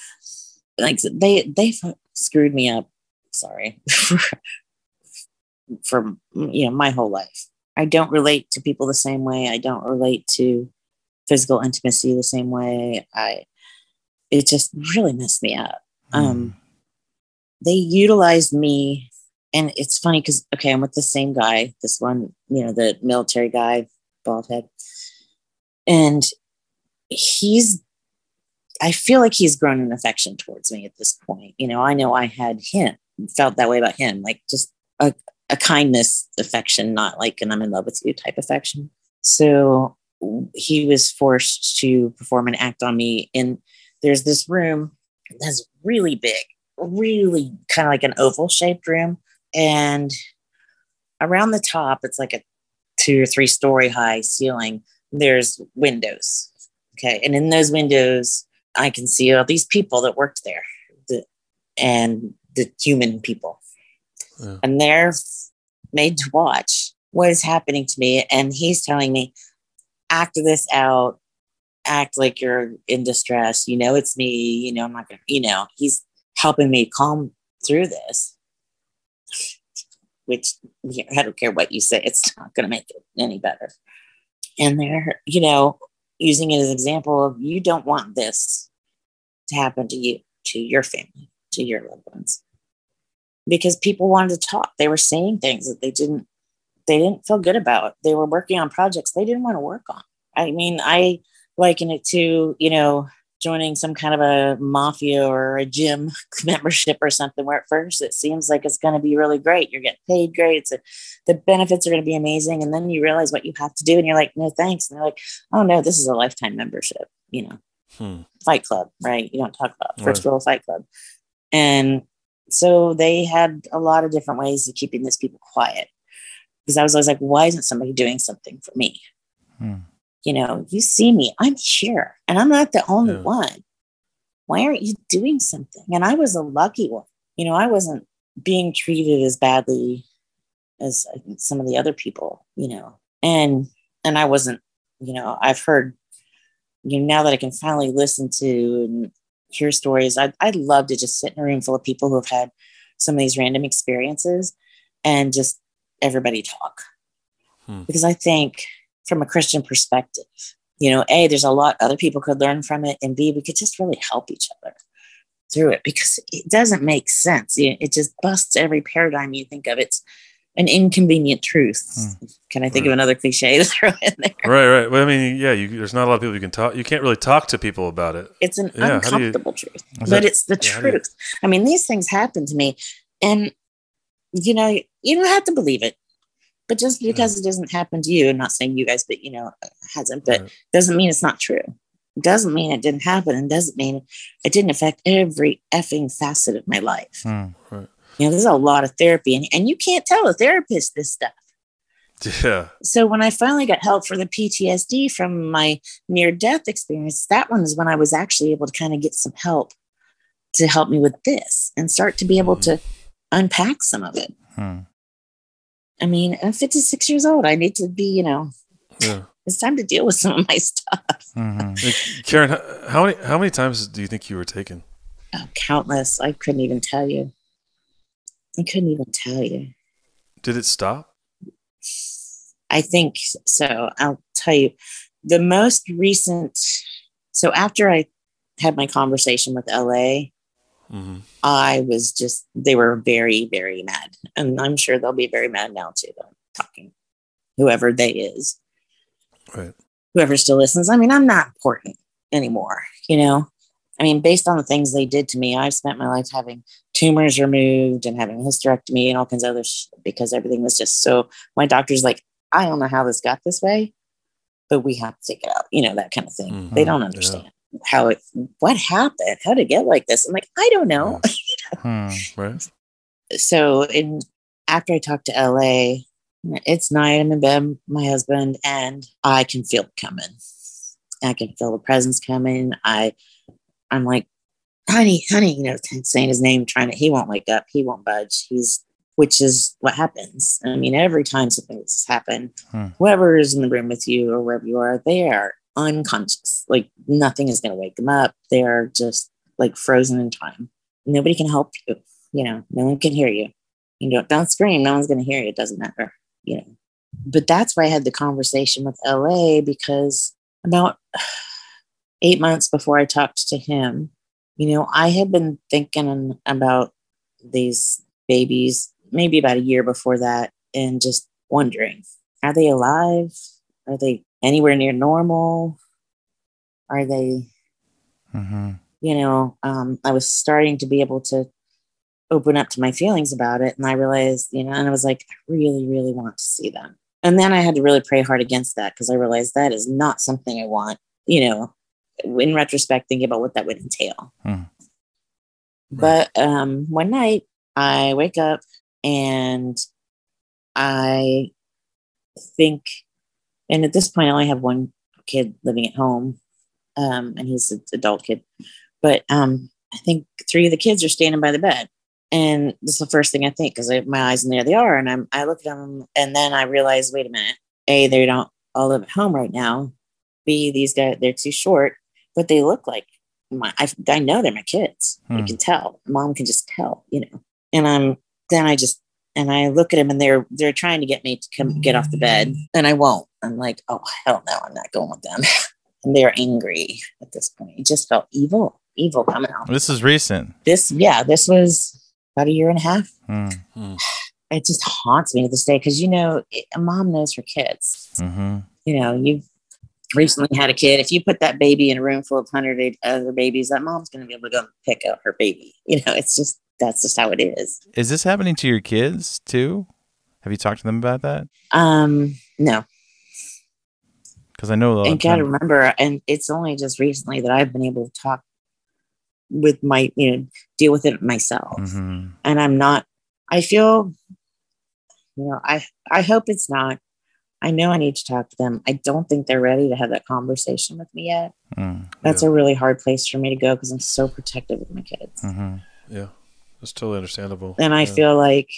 Speaker 1: Like they screwed me up. Sorry for my whole life. I don't relate to people the same way. I don't relate to physical intimacy the same way. It just really messed me up. They utilized me, and it's funny because I'm with the same guy, this one, the military guy, bald head, and I feel like he's grown an affection towards me at this point. I know I had felt that way about him, like just a kindness affection, not like an I'm in love with you type affection. So he was forced to perform an act on me. And there's this room that's really big, really kind of like an oval shaped room. And around the top, it's like a 2 or 3 story high ceiling. There's windows. Okay. And in those windows, I can see all these people that worked there and the human people. Yeah. And they're made to watch what is happening to me. And he's telling me, act this out, act like you're in distress. It's me, I'm not going to, he's helping me calm through this, which I don't care what you say. It's not going to make it any better. And they're, using it as an example of, you don't want this to happen to you, to your family, to your loved ones. Because people wanted to talk. They were saying things that they didn't feel good about. They were working on projects they didn't want to work on. I mean, I liken it to, joining some kind of a mafia or a gym membership or something, where at first it seems like it's going to be really great. You're getting paid great. The benefits are going to be amazing. And then you realize what you have to do. And you're like, no, thanks. And they're like, oh no, this is a lifetime membership, Fight Club, right? You don't talk about first rule of Fight Club. And so they had a lot of different ways of keeping these people quiet, because I was always like, why isn't somebody doing something for me? You see me, I'm here, and I'm not the only one. Why aren't you doing something? And I was a lucky one. I wasn't being treated as badly as some of the other people, and I wasn't, I've heard, now that I can finally listen to and hear stories, I'd love to just sit in a room full of people who have had some of these random experiences and just everybody talk. Because I think from a Christian perspective, A, there's a lot other people could learn from it, and B, we could just really help each other through it, because it doesn't make sense. It just busts every paradigm you think of. It's an inconvenient truth. Can I think of another cliche to throw in there?
Speaker 9: Right. Well, I mean, there's not a lot of people you can talk. You can't really talk to people about it.
Speaker 1: It's an uncomfortable truth, but it's the truth. I mean, these things happen to me, and you don't have to believe it. But just because it doesn't happen to you, I'm not saying you guys, but it hasn't, but doesn't mean it's not true. It doesn't mean it didn't happen, and doesn't mean it didn't affect every effing facet of my life.
Speaker 9: Right.
Speaker 1: There's a lot of therapy, and you can't tell a therapist this stuff.
Speaker 9: Yeah.
Speaker 1: So when I finally got help for the PTSD from my near-death experience, that one is when I was actually able to kind of get some help to help me with this and start to be able to unpack some of it. I mean, I'm 56 years old. I need to be, it's time to deal with some of my stuff.
Speaker 9: Karen, how many times do you think you were taken?
Speaker 1: Oh, countless. I couldn't even tell you.
Speaker 9: Did it stop?
Speaker 1: I think so. I'll tell you. The most recent, so after I had my conversation with LA, I was they were very, very mad. And I'm sure they'll be very mad now too, though, talking, whoever they is.
Speaker 9: Right.
Speaker 1: Whoever still listens. I mean, I'm not important anymore, I mean, based on the things they did to me, I've spent my life having tumors removed and having a hysterectomy and all kinds of other because everything was just so, my doctor's like, I don't know how this got this way, but we have to take it out, that kind of thing. They don't understand. What happened? How did it get like this? I'm like, I don't know.
Speaker 9: Right.
Speaker 1: So after I talked to LA, it's night, I'm in bed with my husband, and I can feel it coming. I can feel the presence coming. I'm like, honey, saying his name, he won't wake up. He won't budge. Which is what happens. I mean, every time something like this happens, whoever is in the room with you or wherever you are, they are unconscious. Like nothing is going to wake them up. They are just like frozen in time. Nobody can help you. No one can hear you. Don't scream. No one's going to hear you. It doesn't matter. But that's why I had the conversation with LA, because about 8 months before I talked to him, I had been thinking about these babies maybe about a year before that, and just wondering, are they alive? Are they anywhere near normal? Are they, I was starting to be able to open up to my feelings about it. And I realized, and I was like, I really, really want to see them. And then I had to really pray hard against that, because I realized that is not something I want, in retrospect, thinking about what that would entail.
Speaker 7: Right.
Speaker 1: But one night I wake up and I think, and at this point I only have one kid living at home, and he's an adult kid, but I think 3 of the kids are standing by the bed. And this is the first thing I think, because I have my eyes, and there they are. And I look at them, and then I realize, wait a minute. A, they don't all live at home right now. B, these guys, they're too short, but they look like I know they're my kids. You can tell. Mom can just tell, And I look at them, and they're trying to get me to come get off the bed, and I won't. I'm like, oh, hell no, I'm not going with them. And they're angry at this point. It just felt evil coming out.
Speaker 7: This is recent.
Speaker 1: This was about a year and a half. It just haunts me to this day, because a mom knows her kids. You've recently had a kid. If you put that baby in a room full of 100 other babies, that mom's going to be able to go pick out her baby. That's just how it is.
Speaker 7: Is this happening to your kids too? Have you talked to them about that?
Speaker 1: No.
Speaker 7: Because I know.
Speaker 1: And got to remember, and it's only just recently that I've been able to talk with my, deal with it myself. And I'm not, I feel, I hope it's not. I know I need to talk to them. I don't think they're ready to have that conversation with me yet. That's a really hard place for me to go, because I'm so protective of my kids.
Speaker 9: Yeah, that's totally understandable.
Speaker 1: And I feel like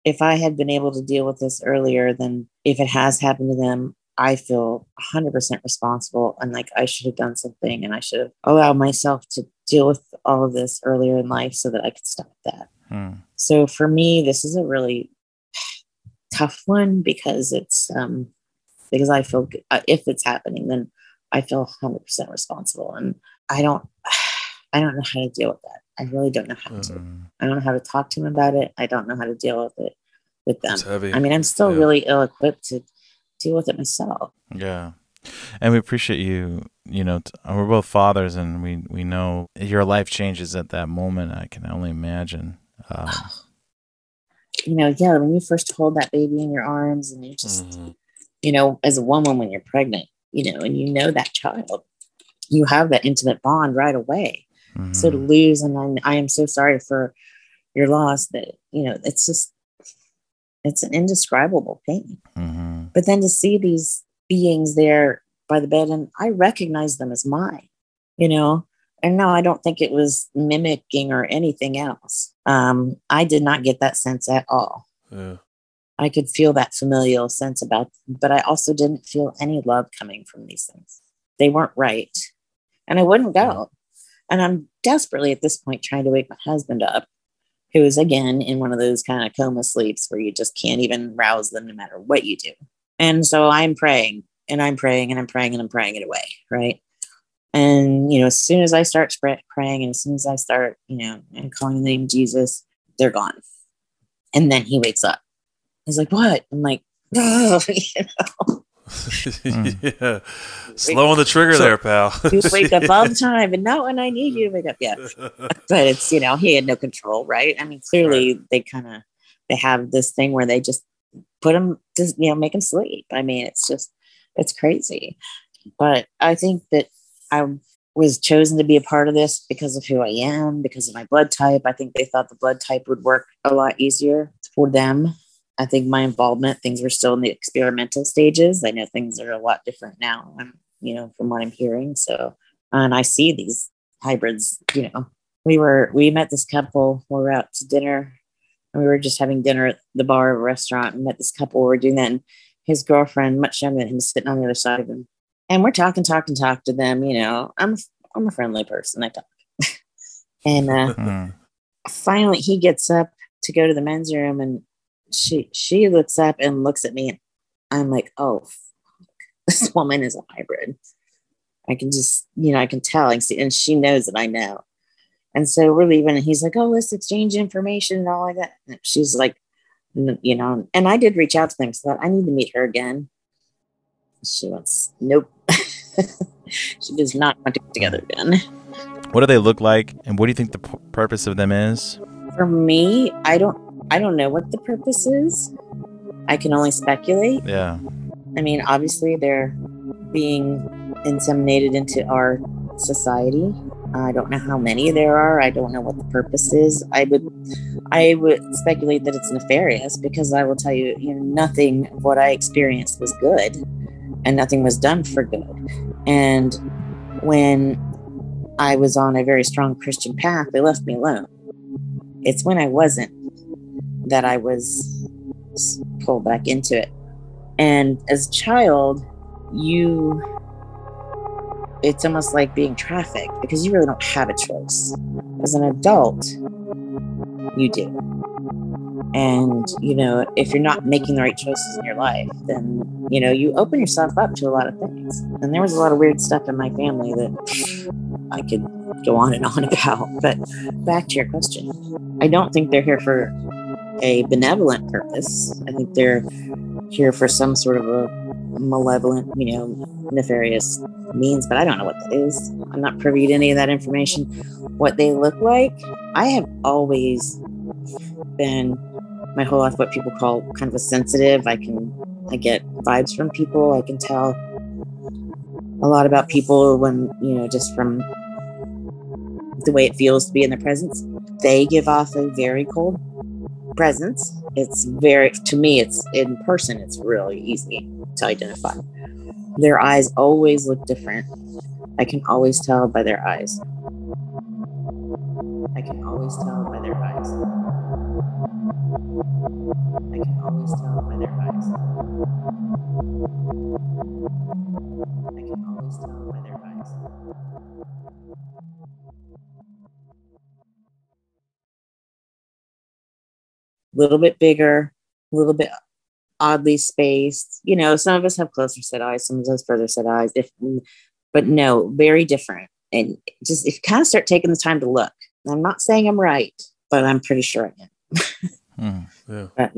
Speaker 1: if I had been able to deal with this earlier, then if it has happened to them, I feel 100% responsible, and like I should have done something, and I should have allowed myself to deal with all of this earlier in life so that I could stop that. So for me, this is a really tough one, because it's because I feel if it's happening, then I feel 100% responsible, and I don't know how to deal with that. I really don't know how to. I don't know how to talk to them about it. I don't know how to deal with it with them.
Speaker 9: It's heavy.
Speaker 1: I mean, I'm still really ill-equipped to deal with it myself.
Speaker 7: Yeah. And we appreciate you, we're both fathers, and we know your life changes at that moment. I can only imagine.
Speaker 1: When you first hold that baby in your arms, and you just, as a woman, when you're pregnant, and that child, you have that intimate bond right away. So to lose, and I am so sorry for your loss, that, it's an indescribable pain. But then to see these beings there by the bed, and I recognize them as mine, and no, I don't think it was mimicking or anything else. I did not get that sense at all. I could feel that familial sense about them, but I also didn't feel any love coming from these things. They weren't right. And I wouldn't go. And I'm desperately at this point trying to wake my husband up, who is again in one of those kind of coma sleeps where you just can't even rouse them no matter what you do. And so I'm praying, and I'm praying, and I'm praying, and I'm praying it away. Right. And, as soon as I start praying, and as soon as I start, and calling the name of Jesus, they're gone. And then he wakes up. He's like, what? I'm like, oh,
Speaker 9: Yeah. Slow on the trigger there, pal.
Speaker 1: You wake up all the time, and not when I need you to wake up. Yeah. But it's, he had no control, right? I mean, clearly they have this thing where they just put him to, make him sleep. I mean, it's crazy. But I think that I was chosen to be a part of this because of who I am, because of my blood type. I think they thought the blood type would work a lot easier for them. I think my involvement, things were still in the experimental stages. I know things are a lot different now, from what I'm hearing. So, and I see these hybrids, we met this couple. We were out to dinner, and we were just having dinner at the bar of a restaurant, and met this couple. We were doing that, and his girlfriend, much younger than him, was sitting on the other side of him. And we're talk to them. I'm a friendly person. I talk. And finally he gets up to go to the men's room, and she looks up and looks at me, and I'm like, oh, fuck. This woman is a hybrid. I can just, I can tell. I can see, and she knows that I know. And so we're leaving, and he's like, oh, let's exchange information and all like that. And she's like, and I did reach out to them, so I need to meet her again. She wants, nope. She does not want to get together again.
Speaker 7: What do they look like, and what do you think the purpose of them is?
Speaker 1: For me, I don't know what the purpose is. I can only speculate.
Speaker 7: Yeah.
Speaker 1: I mean, obviously they're being inseminated into our society. I don't know how many there are. I don't know what the purpose is. I would speculate that it's nefarious, because I will tell you, nothing of what I experienced was good, and nothing was done for good. And when I was on a very strong Christian path, they left me alone. It's when I wasn't that I was pulled back into it. And as a child, it's almost like being trafficked, because you really don't have a choice. As an adult, you do. And, if you're not making the right choices in your life, then, you open yourself up to a lot of things. And there was a lot of weird stuff in my family that I could go on and on about. But back to your question, I don't think they're here for a benevolent purpose. I think they're here for some sort of a malevolent, nefarious means, but I don't know what that is. I'm not privy to any of that information. What they look like, I have always been my whole life what people call kind of a sensitive. I get vibes from people. I can tell a lot about people when, just from the way it feels to be in their presence. They give off a very cold presence. To me, it's in person, it's really easy to identify. Their eyes always look different. I can always tell by their eyes. I can always tell by their eyes. I can always tell by their eyes. I can always tell by their eyes. A little bit bigger, a little bit oddly spaced. Some of us have closer set eyes, some of us further set eyes. But no, very different. And just if you kind of start taking the time to look, I'm not saying I'm right, but I'm pretty sure I am.
Speaker 9: Yeah.
Speaker 1: But,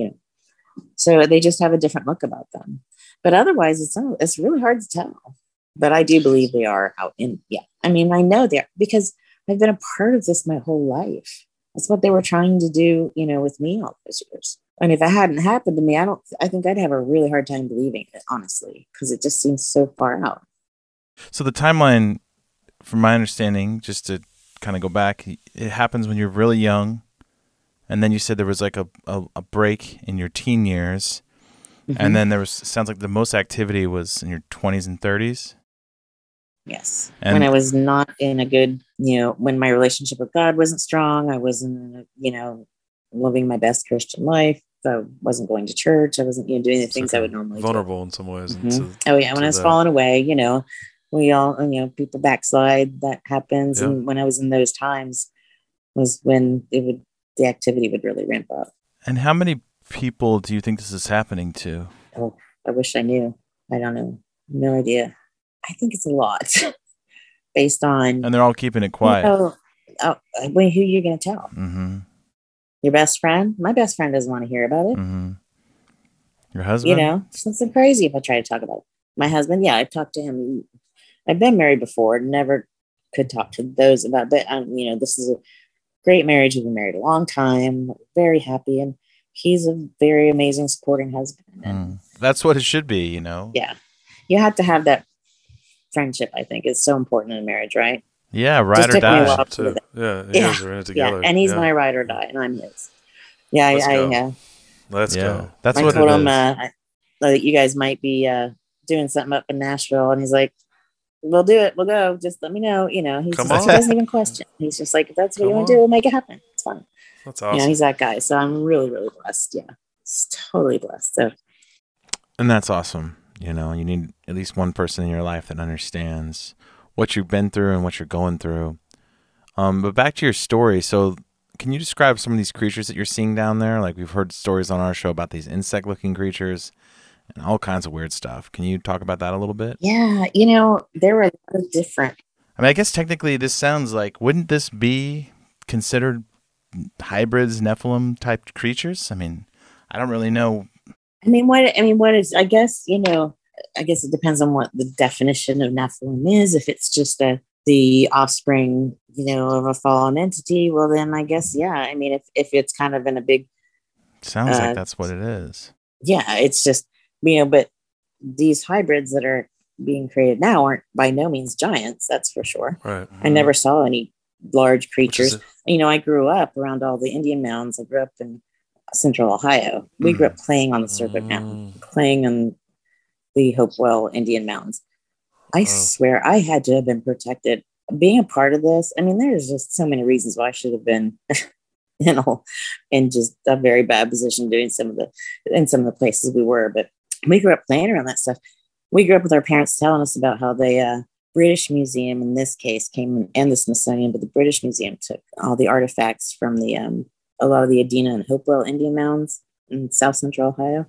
Speaker 1: so they just have a different look about them. But otherwise, it's really hard to tell. But I do believe they are out in. Yeah, I mean, I know they are, because I've been a part of this my whole life. That's what they were trying to do, with me all those years. And if it hadn't happened to me, I think I'd have a really hard time believing it, honestly, because it just seems so far out.
Speaker 7: So the timeline, from my understanding, just to kind of go back, it happens when you're really young. And then you said there was like a break in your teen years. Mm-hmm. And then sounds like the most activity was in your 20s and 30s.
Speaker 1: Yes. And when I was not in a good, when my relationship with God wasn't strong, I wasn't, living my best Christian life. I wasn't going to church. I wasn't, doing the things I would normally
Speaker 9: vulnerable
Speaker 1: do.
Speaker 9: In some ways.
Speaker 1: Mm-hmm. When I was falling away, we all, people backslide. That happens. Yep. And when I was in those times was when the activity would really ramp up.
Speaker 7: And how many people do you think this is happening to?
Speaker 1: Oh, I wish I knew. I don't know. No idea. I think it's a lot based on...
Speaker 7: And they're all keeping it quiet.
Speaker 1: Who are you going to tell?
Speaker 7: Mm-hmm.
Speaker 1: Your best friend? My best friend doesn't want to hear about it.
Speaker 7: Mm-hmm. Your husband?
Speaker 1: It's something crazy if I try to talk about it. My husband, yeah, I've talked to him. I've been married before. Never could talk to those about that. This is a great marriage. We've been married a long time. Very happy. And he's a very amazing supporting husband. And
Speaker 7: that's what it should be,
Speaker 1: Yeah. You have to have that friendship, I think, is so important in a marriage, right?
Speaker 7: Yeah, ride or die.
Speaker 9: Yeah, you guys are in it together.
Speaker 1: Yeah, and he's my ride or die, and I'm his. Yeah,
Speaker 9: Let's go.
Speaker 7: That's
Speaker 1: I
Speaker 7: what
Speaker 1: told
Speaker 7: it
Speaker 1: him,
Speaker 7: is.
Speaker 1: that you guys might be doing something up in Nashville, and he's like, we'll do it. We'll go. Just let me know. He doesn't even question. He's just like, if that's what you want to do, we'll make it happen. It's fun.
Speaker 9: That's awesome.
Speaker 1: He's that guy. So I'm really, really blessed. Yeah. It's totally blessed. So.
Speaker 7: And that's awesome. You need at least one person in your life that understands what you've been through and what you're going through. But back to your story. So can you describe some of these creatures that you're seeing down there? Like, we've heard stories on our show about these insect-looking creatures and all kinds of weird stuff. Can you talk about that a little bit?
Speaker 1: Yeah, there were a lot of different.
Speaker 7: I mean, I guess technically this sounds like, wouldn't this be considered hybrids, Nephilim type creatures? I mean, I don't really know.
Speaker 1: What is, I guess it depends on what the definition of Nephilim is. If it's just the offspring, of a fallen entity, well, then I guess, yeah. I mean, if it's kind of in a big.
Speaker 7: Sounds like that's what it is.
Speaker 1: Yeah, it's just, but these hybrids that are being created now aren't by no means giants, that's for sure.
Speaker 9: Right.
Speaker 1: I never saw any large creatures. I grew up around all the Indian mounds. I grew up in Central Ohio. We grew up playing on the Circuit Mountain, playing on the Hopewell Indian Mountains. I swear I had to have been protected. Being a part of this, there's just so many reasons why I should have been in just a very bad position doing some of the places we were. But we grew up playing around that stuff. We grew up with our parents telling us about how the British Museum, in this case, came, and the Smithsonian, but the British Museum took all the artifacts from the a lot of the Adena and Hopewell Indian mounds in South Central Ohio.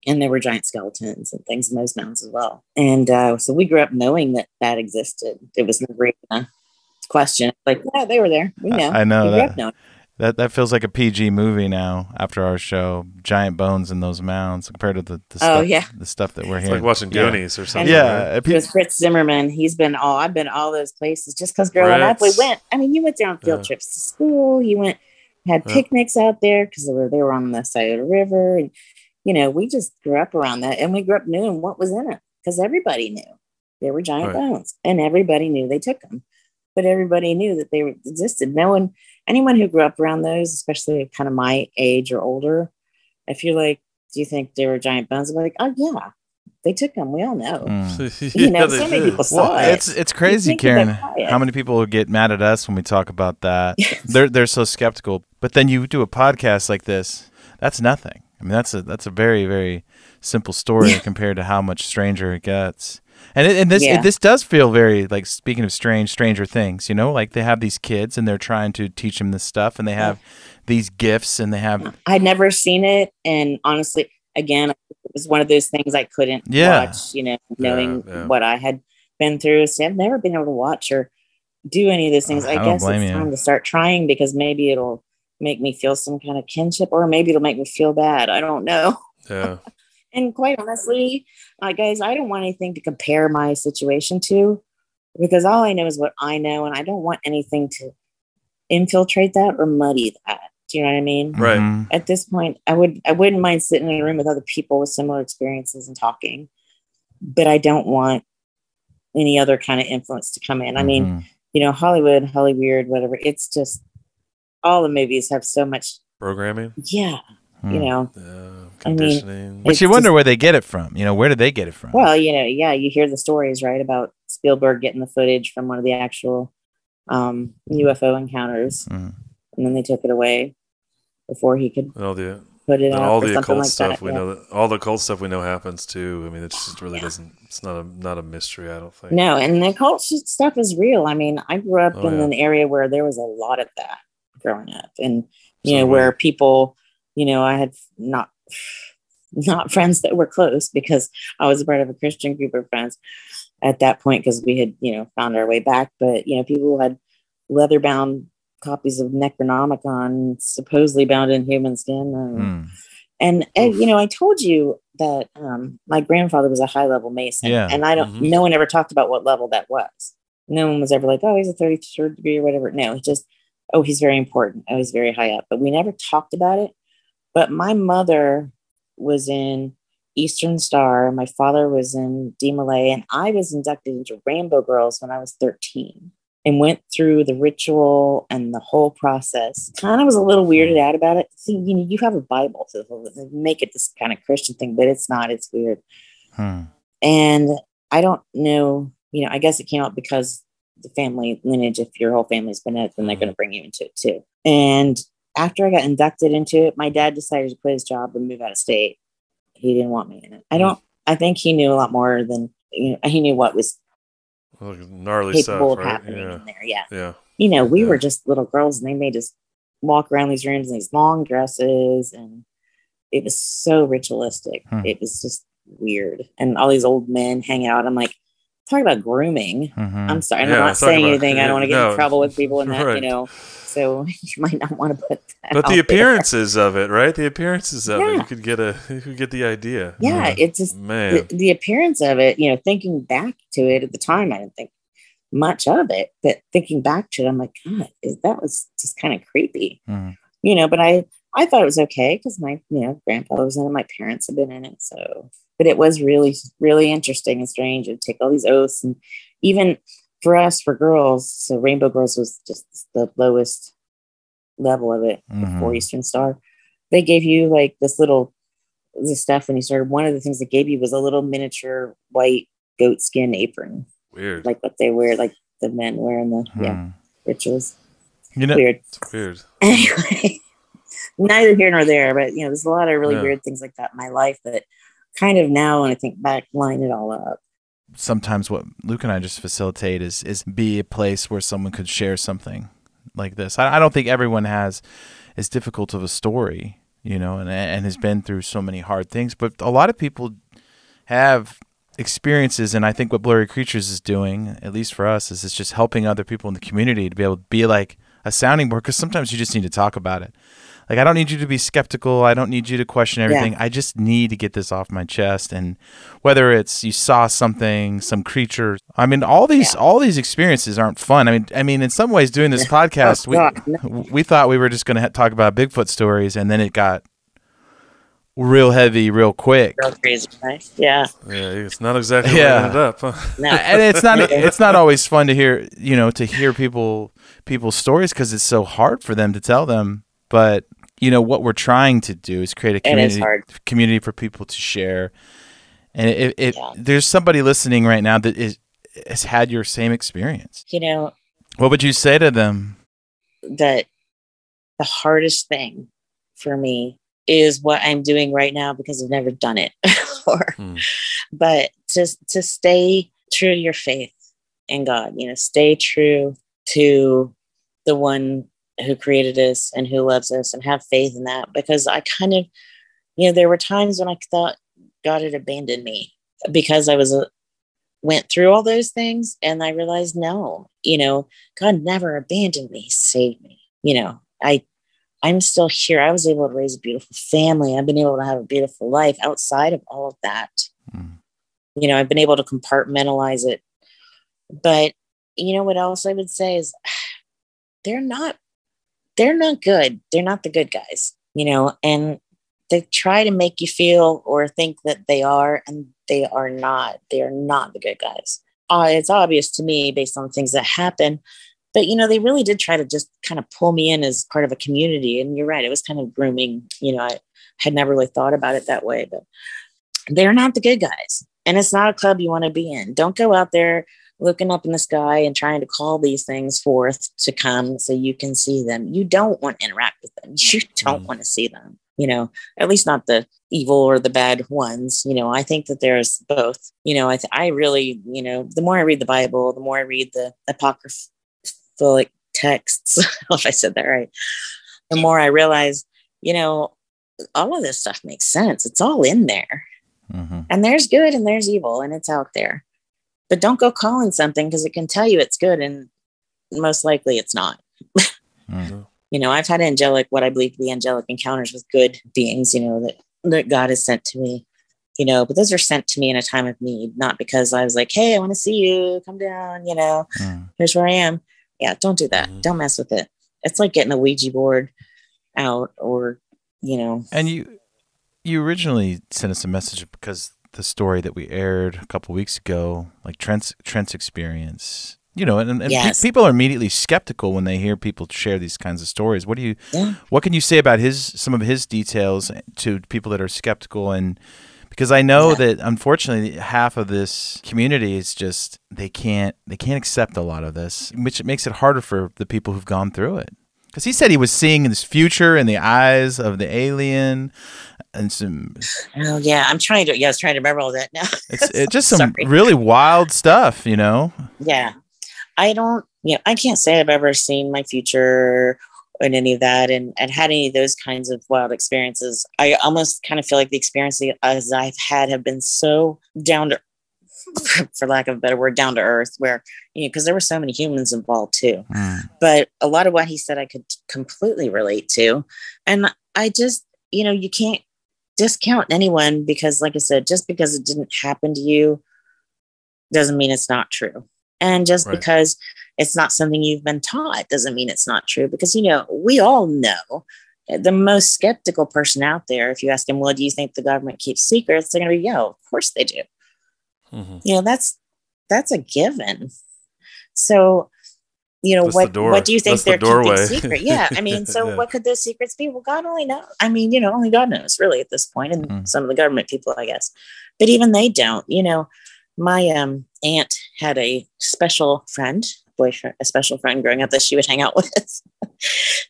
Speaker 1: And there were giant skeletons and things in those mounds as well. And so we grew up knowing that existed. It was never even a question. Like, yeah, they were there. We know.
Speaker 7: I know
Speaker 1: we grew up knowing.
Speaker 7: That feels like a PG movie now after our show. Giant bones in those mounds compared to the stuff that we're hearing.
Speaker 9: Like watching Goonies or something.
Speaker 7: Yeah.
Speaker 1: It was Fritz Zimmerman. I've been all those places just because growing up we went. You went there on field trips to school. You had picnics out there because they were on the side of the river. And, we just grew up around that, and we grew up knowing what was in it because everybody knew there were giant bones, and everybody knew they took them, but everybody knew that they existed. Anyone who grew up around those, especially kind of my age or older, if you're like, do you think they were giant bones? I'm like, oh yeah, they took them. We all know. So many people saw it.
Speaker 7: It's crazy, Karen, how many people get mad at us when we talk about that. They're so skeptical. But then you do a podcast like this, that's nothing. That's a very, very simple story compared to how much stranger it gets. And this does feel very, like, speaking of Stranger Things, like they have these kids and they're trying to teach them this stuff, and they have these gifts, and they have.
Speaker 1: I'd never seen it, and honestly, again, it was one of those things I couldn't watch. Knowing what I had been through, so I've never been able to watch or do any of those things. I guess it's time to start trying, because maybe it'll make me feel some kind of kinship, or maybe it'll make me feel bad. I don't know.
Speaker 9: Yeah.
Speaker 1: And quite honestly, guys, I don't want anything to compare my situation to, because all I know is what I know, and I don't want anything to infiltrate that or muddy that. Do you know what I mean?
Speaker 9: Right.
Speaker 1: At this point, I wouldn't mind sitting in a room with other people with similar experiences and talking, but I don't want any other kind of influence to come in. Hollywood, Hollyweird, whatever. It's just all the movies have so much
Speaker 9: programming.
Speaker 1: Yeah.
Speaker 9: Conditioning.
Speaker 7: But you wonder where they get it from. Where did they get it from?
Speaker 1: Well, you hear the stories, right, about Spielberg getting the footage from one of the actual UFO encounters, and then they took it away before he could put it out.
Speaker 9: All the
Speaker 1: something
Speaker 9: occult
Speaker 1: like
Speaker 9: stuff
Speaker 1: that.
Speaker 9: we know. All the occult stuff we know happens too. It just really doesn't. It's not a mystery. I don't think.
Speaker 1: No, and the occult stuff is real. I grew up in an area where there was a lot of that growing up, and where people. I had not friends that were close, because I was a part of a Christian group of friends at that point, because we had, found our way back. But, people who had leather bound copies of Necronomicon, supposedly bound in human skin. And I told you that my grandfather was a high level Mason, and no one ever talked about what level that was. No one was ever like, oh, he's a 33rd degree or whatever. No, he's very important. Oh, he's very high up, but we never talked about it. But my mother was in Eastern Star. My father was in D. Malay, and I was inducted into Rainbow Girls when I was 13 and went through the ritual and the whole process. Kind of was a little weirded out about it. See, you have a Bible to make it this kind of Christian thing, but it's not. It's weird. And And I don't know, I guess it came out because the family lineage, if your whole family's been in it, then they're going to bring you into it too. And after I got inducted into it, my dad decided to quit his job and move out of state. He didn't want me in it. I think he knew a lot more than, he knew what was
Speaker 9: gnarly
Speaker 1: capable
Speaker 9: stuff,
Speaker 1: of
Speaker 9: right?
Speaker 1: happening in there. Yeah.
Speaker 9: Yeah.
Speaker 1: We were just little girls and they made us walk around these rooms in these long dresses, and it was so ritualistic. It was just weird. And all these old men hang out. I'm like, talk about grooming. I'm sorry. I'm not saying anything. I don't want to get in trouble with people in that,
Speaker 9: right.
Speaker 1: So you might not want to put that
Speaker 9: But
Speaker 1: out
Speaker 9: the appearances
Speaker 1: there.
Speaker 9: of it, right? The appearances of it. You could get the idea.
Speaker 1: Yeah, it's just the appearance of it, thinking back to it at the time, I didn't think much of it. But thinking back to it, I'm like, God, that was just kind of creepy. But I thought it was okay because my, grandfather was in it, my parents had been in it. So, but it was really, really interesting and strange. It'd take all these oaths, and even for us, for girls, so Rainbow Girls was just the lowest level of it before Eastern Star. They gave you like this stuff when you started. One of the things they gave you was a little miniature white goat skin apron.
Speaker 9: Weird.
Speaker 1: Like what they wear, like the men wear in the rituals.
Speaker 9: Weird. It's weird.
Speaker 1: Anyway, neither here nor there, but there's a lot of really weird things like that in my life that kind of now, when I think back, line it all up.
Speaker 7: Sometimes what Luke and I just facilitate is be a place where someone could share something like this. I don't think everyone has as difficult of a story, and has been through so many hard things, but a lot of people have experiences, and I think what Blurry Creatures is doing, at least for us, is it's just helping other people in the community to be able to be like a sounding board, because sometimes you just need to talk about it. Like, I don't need you to be skeptical. I don't need you to question everything. Yeah. I just need to get this off my chest. And whether it's you saw something, some creature, I mean, all these experiences aren't fun. I mean, in some ways, doing this podcast, we thought we were just going to talk about Bigfoot stories, and then it got real heavy, real quick.
Speaker 1: Real crazy, right? Yeah.
Speaker 9: Yeah, it's not exactly where it ended up. Huh?
Speaker 1: No.
Speaker 7: And it's not always fun to hear, to hear people's stories, because it's so hard for them to tell them. But what we're trying to do is create a community for people to share. And if there's somebody listening right now that has had your same experience, what would you say to them?
Speaker 1: That the hardest thing for me is what I'm doing right now, because I've never done it before. But to stay true to your faith in God, stay true to the one who created us and who loves us, and have faith in that. Because I kind of, there were times when I thought God had abandoned me, because I went through all those things, and I realized, no, God never abandoned me. He saved me. I'm still here. I was able to raise a beautiful family. I've been able to have a beautiful life outside of all of that. I've been able to compartmentalize it. But what else I would say is they're not good. They're not the good guys, and they try to make you feel or think that they are, and they are not. They are not the good guys. It's obvious to me based on things that happen, but they really did try to just kind of pull me in as part of a community. And you're right, it was kind of grooming. I had never really thought about it that way, but they're not the good guys, and it's not a club you want to be in. Don't go out there looking up in the sky and trying to call these things forth to come so you can see them. You don't want to interact with them. You don't want to see them, at least not the evil or the bad ones. I think that there's both. I really, the more I read the Bible, the more I read the apocryphal texts, if I said that right, the more I realize, all of this stuff makes sense. It's all in there. And there's good and there's evil, and it's out there. But don't go calling something because it can tell you it's good, and most likely it's not. I've had what I believe to be angelic encounters with good beings, that God has sent to me, but those are sent to me in a time of need, not because I was like, hey, I want to see you, come down, here's where I am. Yeah, don't do that. Don't mess with it. It's like getting a Ouija board out, or,
Speaker 7: And you originally sent us a message because the story that we aired a couple weeks ago, like Trent's experience, and
Speaker 1: yes.
Speaker 7: People are immediately skeptical when they hear people share these kinds of stories. What can you say about some of his details to people that are skeptical? And because I know that unfortunately half of this community is just they can't accept a lot of this, which makes it harder for the people who've gone through it. Because he said he was seeing this future in the eyes of the alien, and some.
Speaker 1: Oh yeah, I was trying to remember all that now.
Speaker 7: It's just some really wild stuff, you know.
Speaker 1: Yeah, I can't say I've ever seen my future and any of that, and had any of those kinds of wild experiences. I almost kind of feel like the experiences as I've had have been so down to, for lack of a better word, down to earth, where, because there were so many humans involved too. But a lot of what he said I could completely relate to. And I just, you can't discount anyone, because like I said, just because it didn't happen to you doesn't mean it's not true. And just because it's not something you've been taught doesn't mean it's not true, because, we all know the most skeptical person out there, if you ask them, well, do you think the government keeps secrets? They're going to be, yeah, of course they do. That's a given. So, what do you think they're keeping secret? Yeah. I mean, so what could those secrets be? Well, God only knows. I mean, only God knows really at this point, and some of the government people, I guess, but even they don't. My aunt had a special friend growing up that she would hang out with.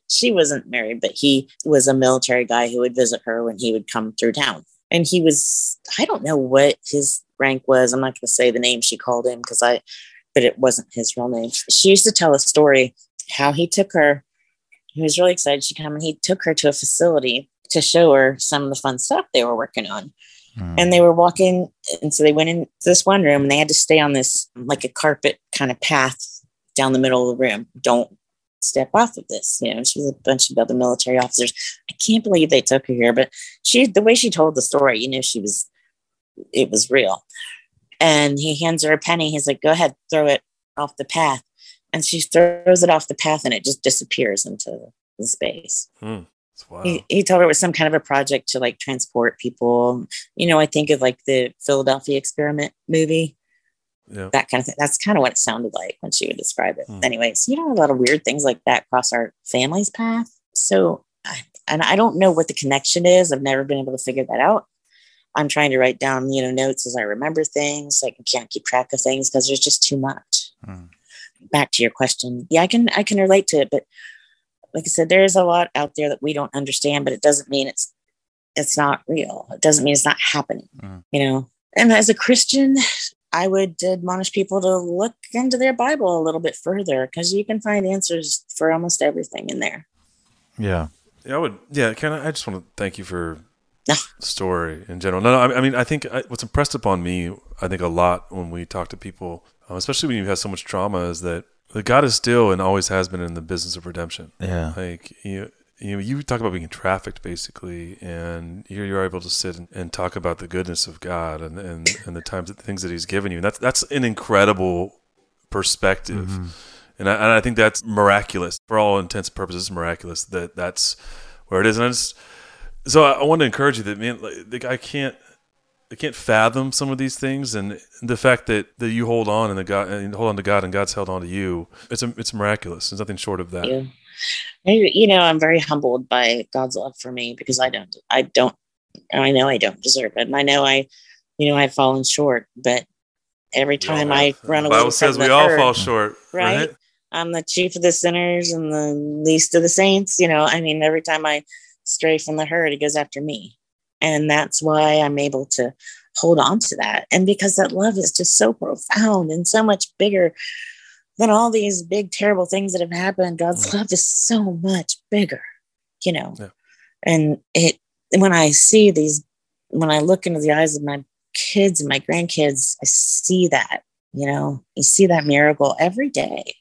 Speaker 1: She wasn't married, but he was a military guy who would visit her when he would come through town. And he was, I don't know what his rank was. I'm not going to say the name she called him, but it wasn't his real name. She used to tell a story how he took her. He was really excited she'd come, and he took her to a facility to show her some of the fun stuff they were working on. And they were walking, and so they went into this one room, and they had to stay on this like a carpet kind of path down the middle of the room. Don't step off of this. She was a bunch of other military officers. I can't believe they took her here, but the way she told the story, it was real. And he hands her a penny. He's like, go ahead, throw it off the path. And she throws it off the path, and it just disappears into the space. He told her it was some kind of a project to like transport people. I think of like the Philadelphia Experiment movie, that kind of thing. That's kind of what it sounded like when she would describe it. Anyways, a lot of weird things like that cross our family's path. So, and I don't know what the connection is. I've never been able to figure that out. I'm trying to write down, notes as I remember things. I can't keep track of things because there's just too much. Back to your question. Yeah, I can relate to it, but like I said, there's a lot out there that we don't understand, but it doesn't mean it's not real. It doesn't mean it's not happening, And as a Christian, I would admonish people to look into their Bible a little bit further, because you can find answers for almost everything in there.
Speaker 9: Yeah, I would. Yeah, I just want to thank you for the story in general. No, I mean, I think what's impressed upon me, I think a lot when we talk to people, especially when you have so much trauma, is that God is still and always has been in the business of redemption. Yeah, like you talk about being trafficked basically, and here you are able to sit and talk about the goodness of God and the things that He's given you. And that's an incredible perspective, and I think that's miraculous for all intents and purposes. It's miraculous that's where it is, and so I want to encourage you that, man, I can't fathom some of these things, and the fact that you hold on and hold on to God and God's held on to you, it's miraculous. There's nothing short of that.
Speaker 1: Yeah. I'm very humbled by God's love for me, because I know I don't deserve it. And I know I've fallen short, but every time I run away, the Bible says we all fall short, right? I'm the chief of the sinners and the least of the saints. Every time I stray from the herd, He goes after me. And that's why I'm able to hold on to that. And because that love is just so profound and so much bigger than all these big, terrible things that have happened. God's love is so much bigger, Yeah. And when I look into the eyes of my kids and my grandkids, I see that, you see that miracle every day,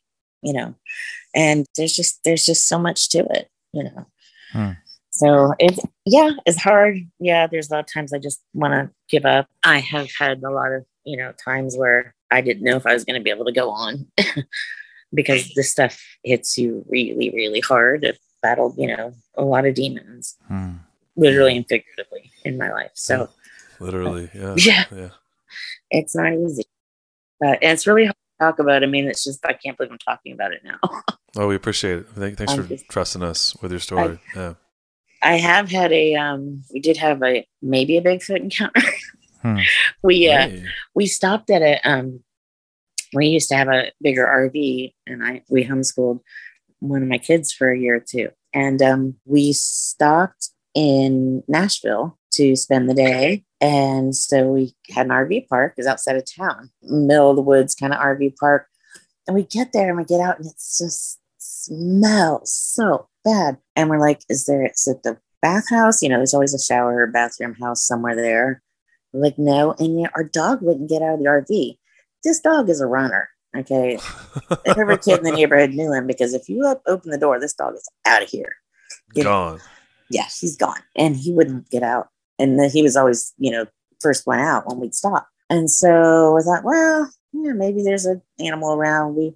Speaker 1: and there's just so much to it, So it's hard. Yeah, there's a lot of times I just want to give up. I have had a lot of, times where I didn't know if I was going to be able to go on because this stuff hits you really, really hard. I've battled, a lot of demons, literally and figuratively in my life. So
Speaker 9: literally, yeah.
Speaker 1: It's not easy, but it's really hard to talk about. I mean, it's just, I can't believe I'm talking about it now.
Speaker 9: Oh, we appreciate it. Thanks for trusting us with your story.
Speaker 1: I have had we did have maybe a Bigfoot encounter. We stopped at we used to have a bigger RV, and we homeschooled one of my kids for a year or two. And we stopped in Nashville to spend the day. And so we had an RV park. It was outside of town, middle of the woods kind of RV park. And we get there and we get out and it just smells so bad. And we're like, is it the bathhouse? There's always a shower or bathroom house somewhere there. We're like, no. And yet our dog wouldn't get out of the RV. This dog is a runner. Okay. Every kid in the neighborhood knew him because if you open the door, this dog is out of here.
Speaker 9: Gone.
Speaker 1: Yeah, he's gone. And he wouldn't get out. And then he was always, first one out when we'd stop. And so I thought, well, maybe there's an animal around. We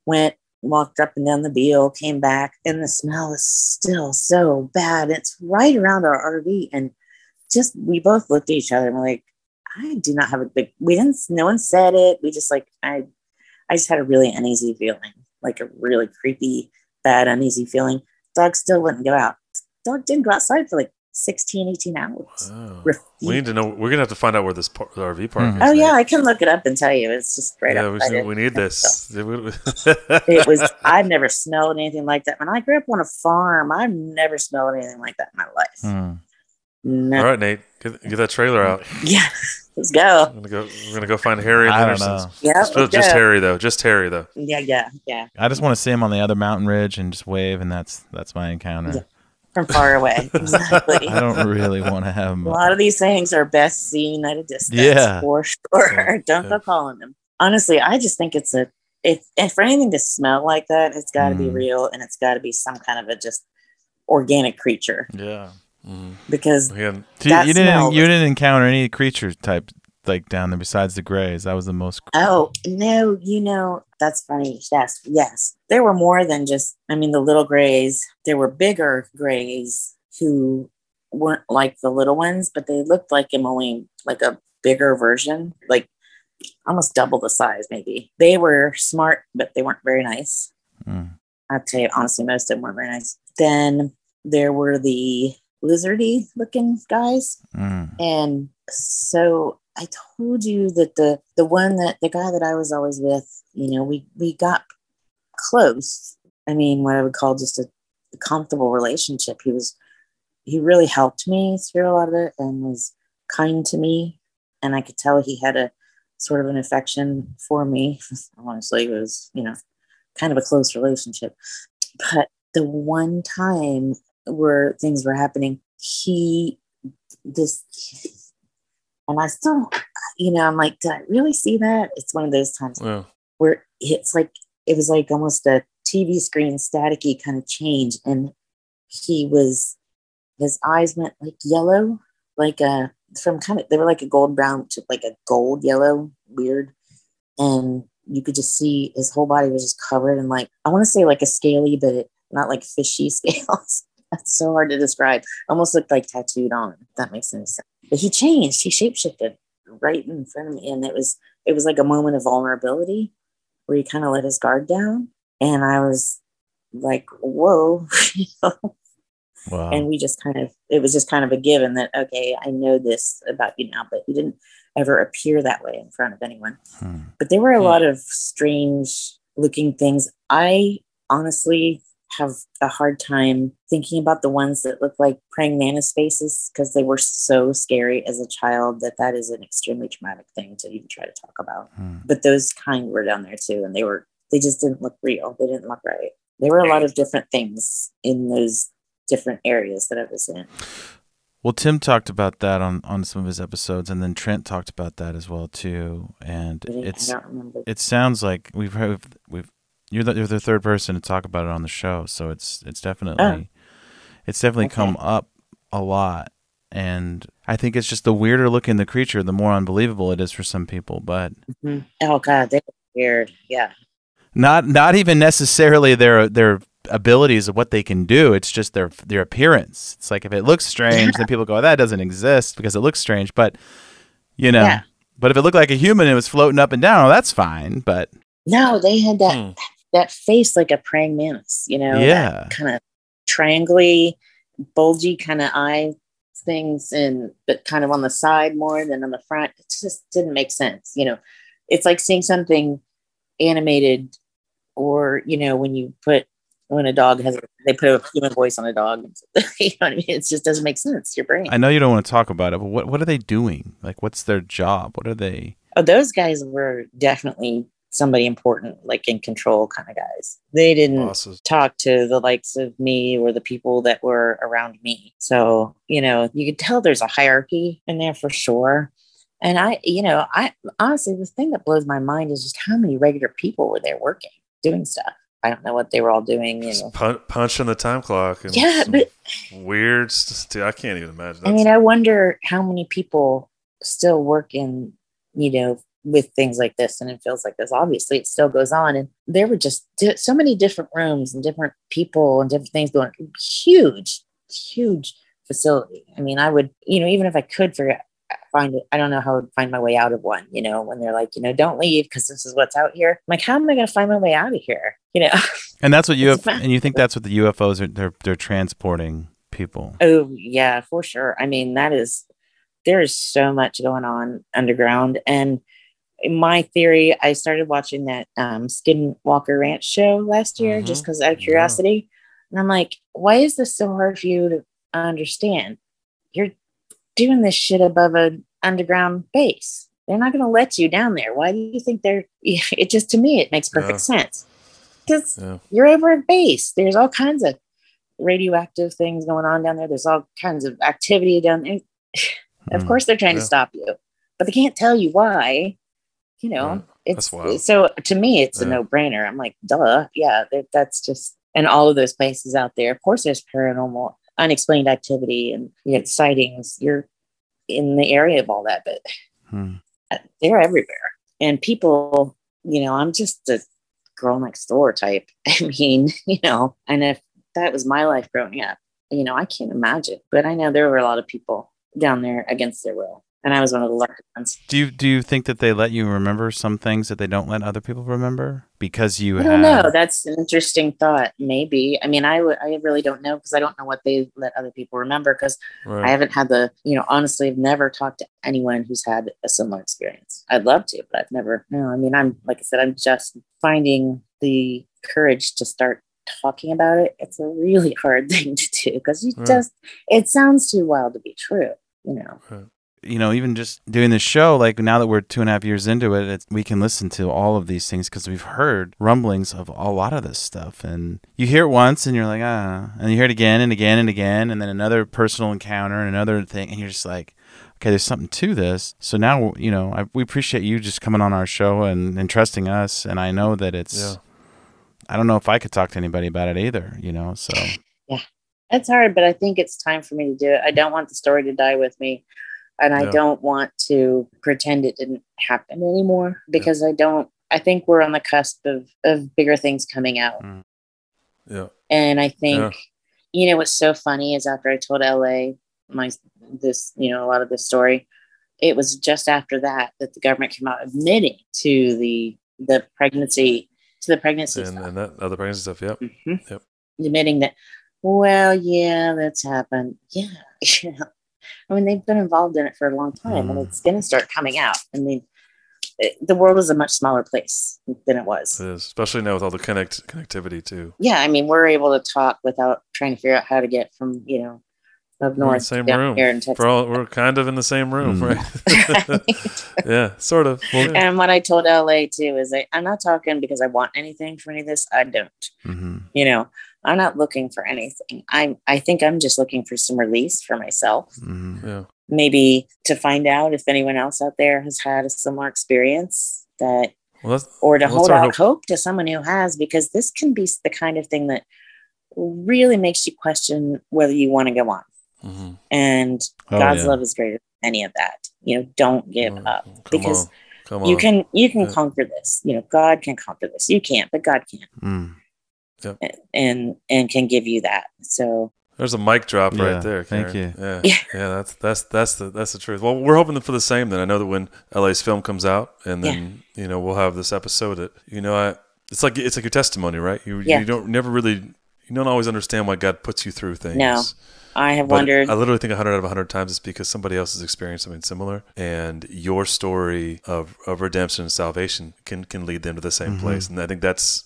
Speaker 1: went, walked up and down the Beale, came back, and the smell is still so bad. It's right around our RV. And we both looked at each other and we're like, I do not have no one said it. We just I just had a really uneasy feeling, like a really creepy, bad, uneasy feeling. Dog still wouldn't go out. Dog didn't go outside for 16, 18 hours.
Speaker 9: Wow. We need to know. We're going to have to find out where this RV park is.
Speaker 1: Oh, yeah. I can look it up and tell you. It's just right up.
Speaker 9: We need this.
Speaker 1: So. I've never smelled anything like that. When I grew up on a farm, I've never smelled anything like that in my life. No.
Speaker 9: All right, Nate. Get that trailer out.
Speaker 1: Yeah. Let's go.
Speaker 9: We're gonna go find Harry and Henderson's.
Speaker 1: Yeah.
Speaker 9: Just Harry though. Just Harry though.
Speaker 1: Yeah.
Speaker 7: I just want to see him on the other mountain ridge and just wave, and that's my encounter.
Speaker 1: Yeah. From far away. Exactly.
Speaker 7: I don't really want to have him.
Speaker 1: A lot of these things are best seen at a distance.
Speaker 7: Yeah.
Speaker 1: For sure. Don't go calling them. Honestly, I just think it's if for anything to smell like that, it's got to be real, and it's got to be some kind of a just organic creature.
Speaker 7: Yeah.
Speaker 1: Because
Speaker 7: you didn't encounter any creature type down there besides the grays. That was the most.
Speaker 1: Oh no, that's funny. Yes, there were more than just. I mean, the little grays. There were bigger grays who weren't like the little ones, but they looked like him, only like a bigger version, like almost double the size. Maybe they were smart, but they weren't very nice. I'll tell you honestly, most of them weren't very nice. Then there were the lizardy looking guys. And so I told you that the guy that I was always with, we got close. I mean, what I would call just a comfortable relationship. He really helped me through a lot of it and was kind to me. And I could tell he had a sort of an affection for me. Honestly, it was, kind of a close relationship. But the one time where things were happening, and I still, I'm like, did I really see that? It's one of those times where it was like almost a TV screen staticky kind of change. And his eyes went yellow, they were like a gold brown to like a gold yellow, weird. And you could just see his whole body was just covered in I want to say like a scaly, but not like fishy scales. That's so hard to describe. Almost looked like tattooed on, if that makes any sense. But he changed. He shapeshifted right in front of me. And it was like a moment of vulnerability where he kind of let his guard down. And I was like, whoa. Wow. And it was just kind of a given that, okay, I know this about you now, but he didn't ever appear that way in front of anyone. But there were a lot of strange looking things. I honestly have a hard time thinking about the ones that look like praying mantis faces because they were so scary as a child that is an extremely traumatic thing to even try to talk about. But those kind were down there too, and they just didn't look real. They didn't look right. There were a lot of different things in those different areas that I was in.
Speaker 7: Well, Tim talked about that on some of his episodes, and then Trent talked about that as well too. And
Speaker 1: I don't remember.
Speaker 7: It sounds like you're the third person to talk about it on the show, so it's definitely come up a lot. And I think it's just the weirder looking the creature, the more unbelievable it is for some people. But
Speaker 1: oh god, they're weird. Yeah,
Speaker 7: not even necessarily their abilities of what they can do. It's just their appearance. It's like if it looks strange, then people go, that doesn't exist because it looks strange. But but if it looked like a human and it was floating up and down, that's fine. But
Speaker 1: no, they had that face like a praying mantis, that kind of triangly, bulgy kind of eye things, but kind of on the side more than on the front. It just didn't make sense. It's like seeing something animated, or when a dog they put a human voice on a dog. You know what I mean? It just doesn't make sense. Your brain.
Speaker 7: I know you don't want to talk about it, but what are they doing? Like, what's their job? What are they?
Speaker 1: Oh, those guys were definitely somebody important, like in control kind of guys. They didn't talk to the likes of me or the people that were around me. So, you could tell there's a hierarchy in there for sure. And I honestly, the thing that blows my mind is just how many regular people were there working, doing stuff. I don't know what they were all doing.
Speaker 9: Punching the time clock. And but weird. I can't even imagine.
Speaker 1: I wonder how many people still work in, with things like this, and it feels like this. Obviously, it still goes on, and there were just so many different rooms and different people and different things going. Huge facility. I would, even if I could find it, I don't know how I would find my way out of one. When they're like, don't leave because this is what's out here. I'm like, how am I going to find my way out of here?
Speaker 7: And that's what and you think that's what the UFOs are? They're transporting people.
Speaker 1: Oh yeah, for sure. There is so much going on underground. And in my theory, I started watching that Skinwalker Ranch show last year, just because out of curiosity. And I'm like, why is this so hard for you to understand? You're doing this shit above an underground base. They're not going to let you down there. Why do you think it just, to me, it makes perfect sense. Because you're over a base. There's all kinds of radioactive things going on down there. There's all kinds of activity down there. Of course they're trying to stop you, but they can't tell you why. It's so, to me, it's a no-brainer. I'm like, duh, yeah, that's just, and all of those places out there. Of course, there's paranormal, unexplained activity, and you get sightings. You're in the area of all that, but they're everywhere. And people, I'm just a girl next door type. And if that was my life growing up, I can't imagine. But I know there were a lot of people down there against their will, and I was one of the lucky ones.
Speaker 7: Do you think that they let you remember some things that they don't let other people remember because I
Speaker 1: don't know. That's an interesting thought. Maybe. I really don't know, because I don't know what they let other people remember, because I haven't had honestly, I've never talked to anyone who's had a similar experience. I'd love to, but I've never. No, I'm like I said, I'm just finding the courage to start talking about it. It's a really hard thing to do, because it sounds too wild to be true.
Speaker 7: Even just doing this show, like now that we're 2.5 years into it, we can listen to all of these things because we've heard rumblings of a lot of this stuff. And you hear it once and you're like, and you hear it again and again and again, and then another personal encounter and another thing, and you're just like, okay, there's something to this. So now, we appreciate you just coming on our show and trusting us. And I know that it's, I don't know if I could talk to anybody about it either, so.
Speaker 1: Yeah, it's hard, but I think it's time for me to do it. I don't want the story to die with me. And I don't want to pretend it didn't happen anymore, because I think we're on the cusp of bigger things coming out.
Speaker 9: Yeah.
Speaker 1: And I think, what's so funny is after I told LA a lot of this story, it was just after that the government came out admitting to the pregnancy, and
Speaker 9: stuff. And that other pregnancy stuff. Yep.
Speaker 1: Mm-hmm. Yep. Admitting that, well, yeah, that's happened. Yeah. They've been involved in it for a long time, and it's going to start coming out. The world is a much smaller place than it was.
Speaker 9: It is, especially now with all the connectivity too.
Speaker 1: Yeah, we're able to talk without trying to figure out how to get from, up north,
Speaker 9: same room.
Speaker 1: Here in Texas.
Speaker 9: We're kind of in the same room, right? Yeah, sort of.
Speaker 1: And what I told LA too is I'm not talking because I want anything from any of this. I don't. I'm not looking for anything. I think I'm just looking for some release for myself.
Speaker 9: Yeah.
Speaker 1: Maybe to find out if anyone else out there has had a similar experience, or to hold out hope to someone who has, because this can be the kind of thing that really makes you question whether you want to go on. And God's love is greater than any of that. Don't give up, because you can conquer this. God can conquer this. You can't, but God can. Yep. And can give you that. So
Speaker 9: there's a mic drop right there, Karen.
Speaker 7: Thank you.
Speaker 9: Yeah. That's the truth. Well, we're hoping for the same. Then I know that when LA's film comes out, and then we'll have this episode. That it's like your testimony, right? You don't never really you don't always understand why God puts you through things.
Speaker 1: No. I have wondered.
Speaker 9: I literally think 100 out of 100 times it's because somebody else has experienced something similar, and your story of redemption and salvation can lead them to the same place. And I think that's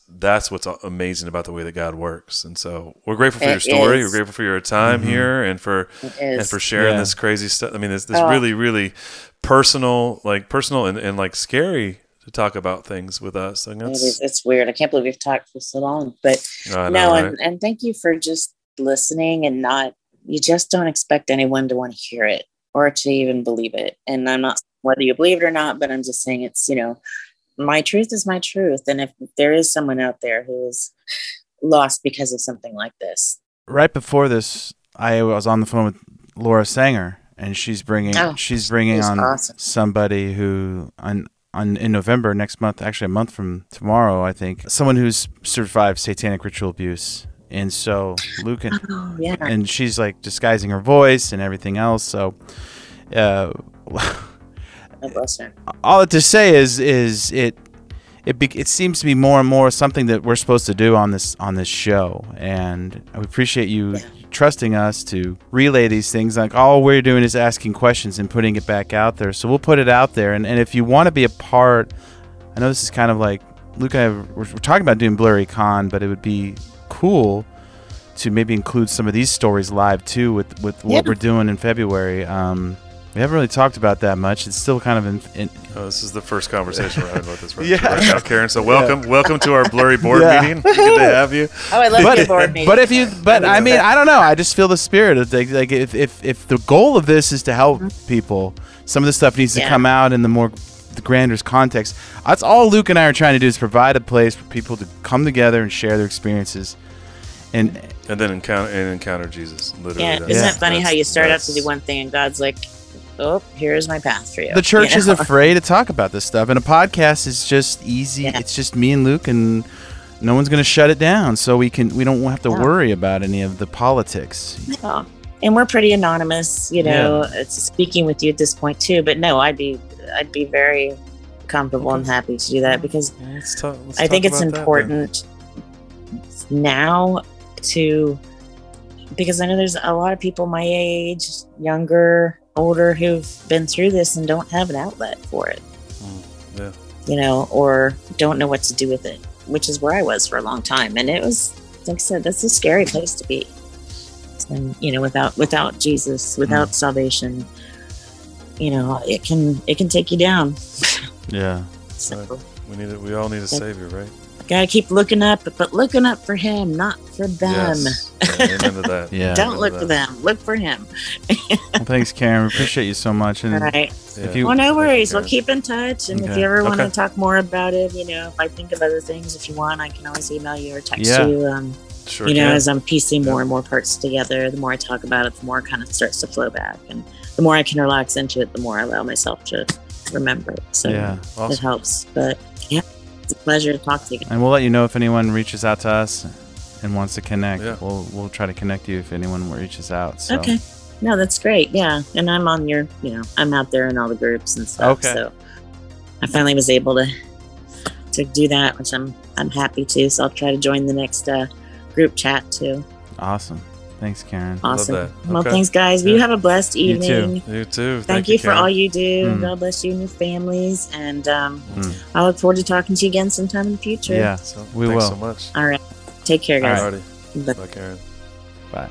Speaker 9: what's amazing about the way that God works. And so we're grateful for your story. We're grateful for your time here and for sharing this crazy stuff. I mean, this really, really personal and like scary to talk about things with us. I mean,
Speaker 1: it's weird. I can't believe we've talked for so long, but and thank you for just listening and not. You just don't expect anyone to want to hear it or to even believe it. And I'm not whether you believe it or not, but I'm just saying it's, my truth is my truth. And if there is someone out there who is lost because of something like this.
Speaker 7: Right before this, I was on the phone with Laura Sanger, and she's bringing on awesome. Somebody who in November next month, actually a month from tomorrow, I think, someone who's survived satanic ritual abuse. And so Luke and she's like disguising her voice and everything else. So, all to say is it seems to be more and more something that we're supposed to do on this show, and I appreciate you trusting us to relay these things. Like all we're doing is asking questions and putting it back out there. So we'll put it out there, and if you want to be a part, I know this is kind of like Luke and I we're talking about doing Blurry Con, but it would be cool to maybe include some of these stories live too with what we're doing in February. We haven't really talked about that much. It's still kind of
Speaker 9: this is the first conversation we're having about this right now, Karen. So welcome to our Blurry board meeting. Good to have you.
Speaker 1: Oh, I love the board meeting.
Speaker 7: But I mean, I don't know. I just feel the spirit of like if the goal of this is to help people, some of this stuff needs to come out in the grander context. That's all Luke and I are trying to do, is provide a place for people to come together and share their experiences, and
Speaker 9: then encounter Jesus. Literally,
Speaker 1: isn't that funny how you start out to do one thing and God's like, oh, here's my path for you.
Speaker 7: The church is afraid to talk about this stuff, and a podcast is just easy. It's just me and Luke, and no one's going to shut it down, so we don't have to worry about any of the politics.
Speaker 1: No. And we're pretty anonymous, It's speaking with you at this point too. But no, I'd be very comfortable and happy to do that, because I think it's important now because I know there's a lot of people my age, younger, older, who've been through this and don't have an outlet for it. Or don't know what to do with it, which is where I was for a long time. And it was, like I said, that's a scary place to be. And without Jesus, without salvation, it can take you down.
Speaker 7: Yeah.
Speaker 1: So
Speaker 9: we all need a savior, right?
Speaker 1: Gotta keep looking up, but looking up for him, not for them.
Speaker 9: Yes. Amen to that.
Speaker 1: Don't look for them. Look for him.
Speaker 7: Well, thanks, Karen. We appreciate you so much. And
Speaker 1: all right. No worries. We'll keep in touch. And if you ever want to talk more about it, if I think of other things, if you want, I can always email you or text you.
Speaker 9: Sure
Speaker 1: as I'm piecing more and more parts together, the more I talk about it, the more it kind of starts to flow back. And the more I can relax into it, the more I allow myself to remember it. So
Speaker 7: awesome.
Speaker 1: It helps. But it's a pleasure to talk to you.
Speaker 7: And we'll let you know if anyone reaches out to us and wants to connect. We'll try to connect you if anyone reaches out. So.
Speaker 1: Okay. No, that's great. Yeah. And I'm on your, I'm out there in all the groups and stuff.
Speaker 7: Okay.
Speaker 1: So I finally was able to do that, which I'm happy to. So I'll try to join the next group chat too.
Speaker 7: Awesome. Thanks, Karen.
Speaker 1: Awesome.
Speaker 9: Love that.
Speaker 1: Well, thanks, guys. You have a blessed evening.
Speaker 9: You too.
Speaker 1: Thank you for all you do. God bless you and your families. And I look forward to talking to you again sometime in the future.
Speaker 7: Yeah,
Speaker 9: so,
Speaker 7: we will.
Speaker 9: Thanks so much.
Speaker 1: All right. Take care, guys.
Speaker 9: Alrighty. Bye, Karen.
Speaker 7: Bye.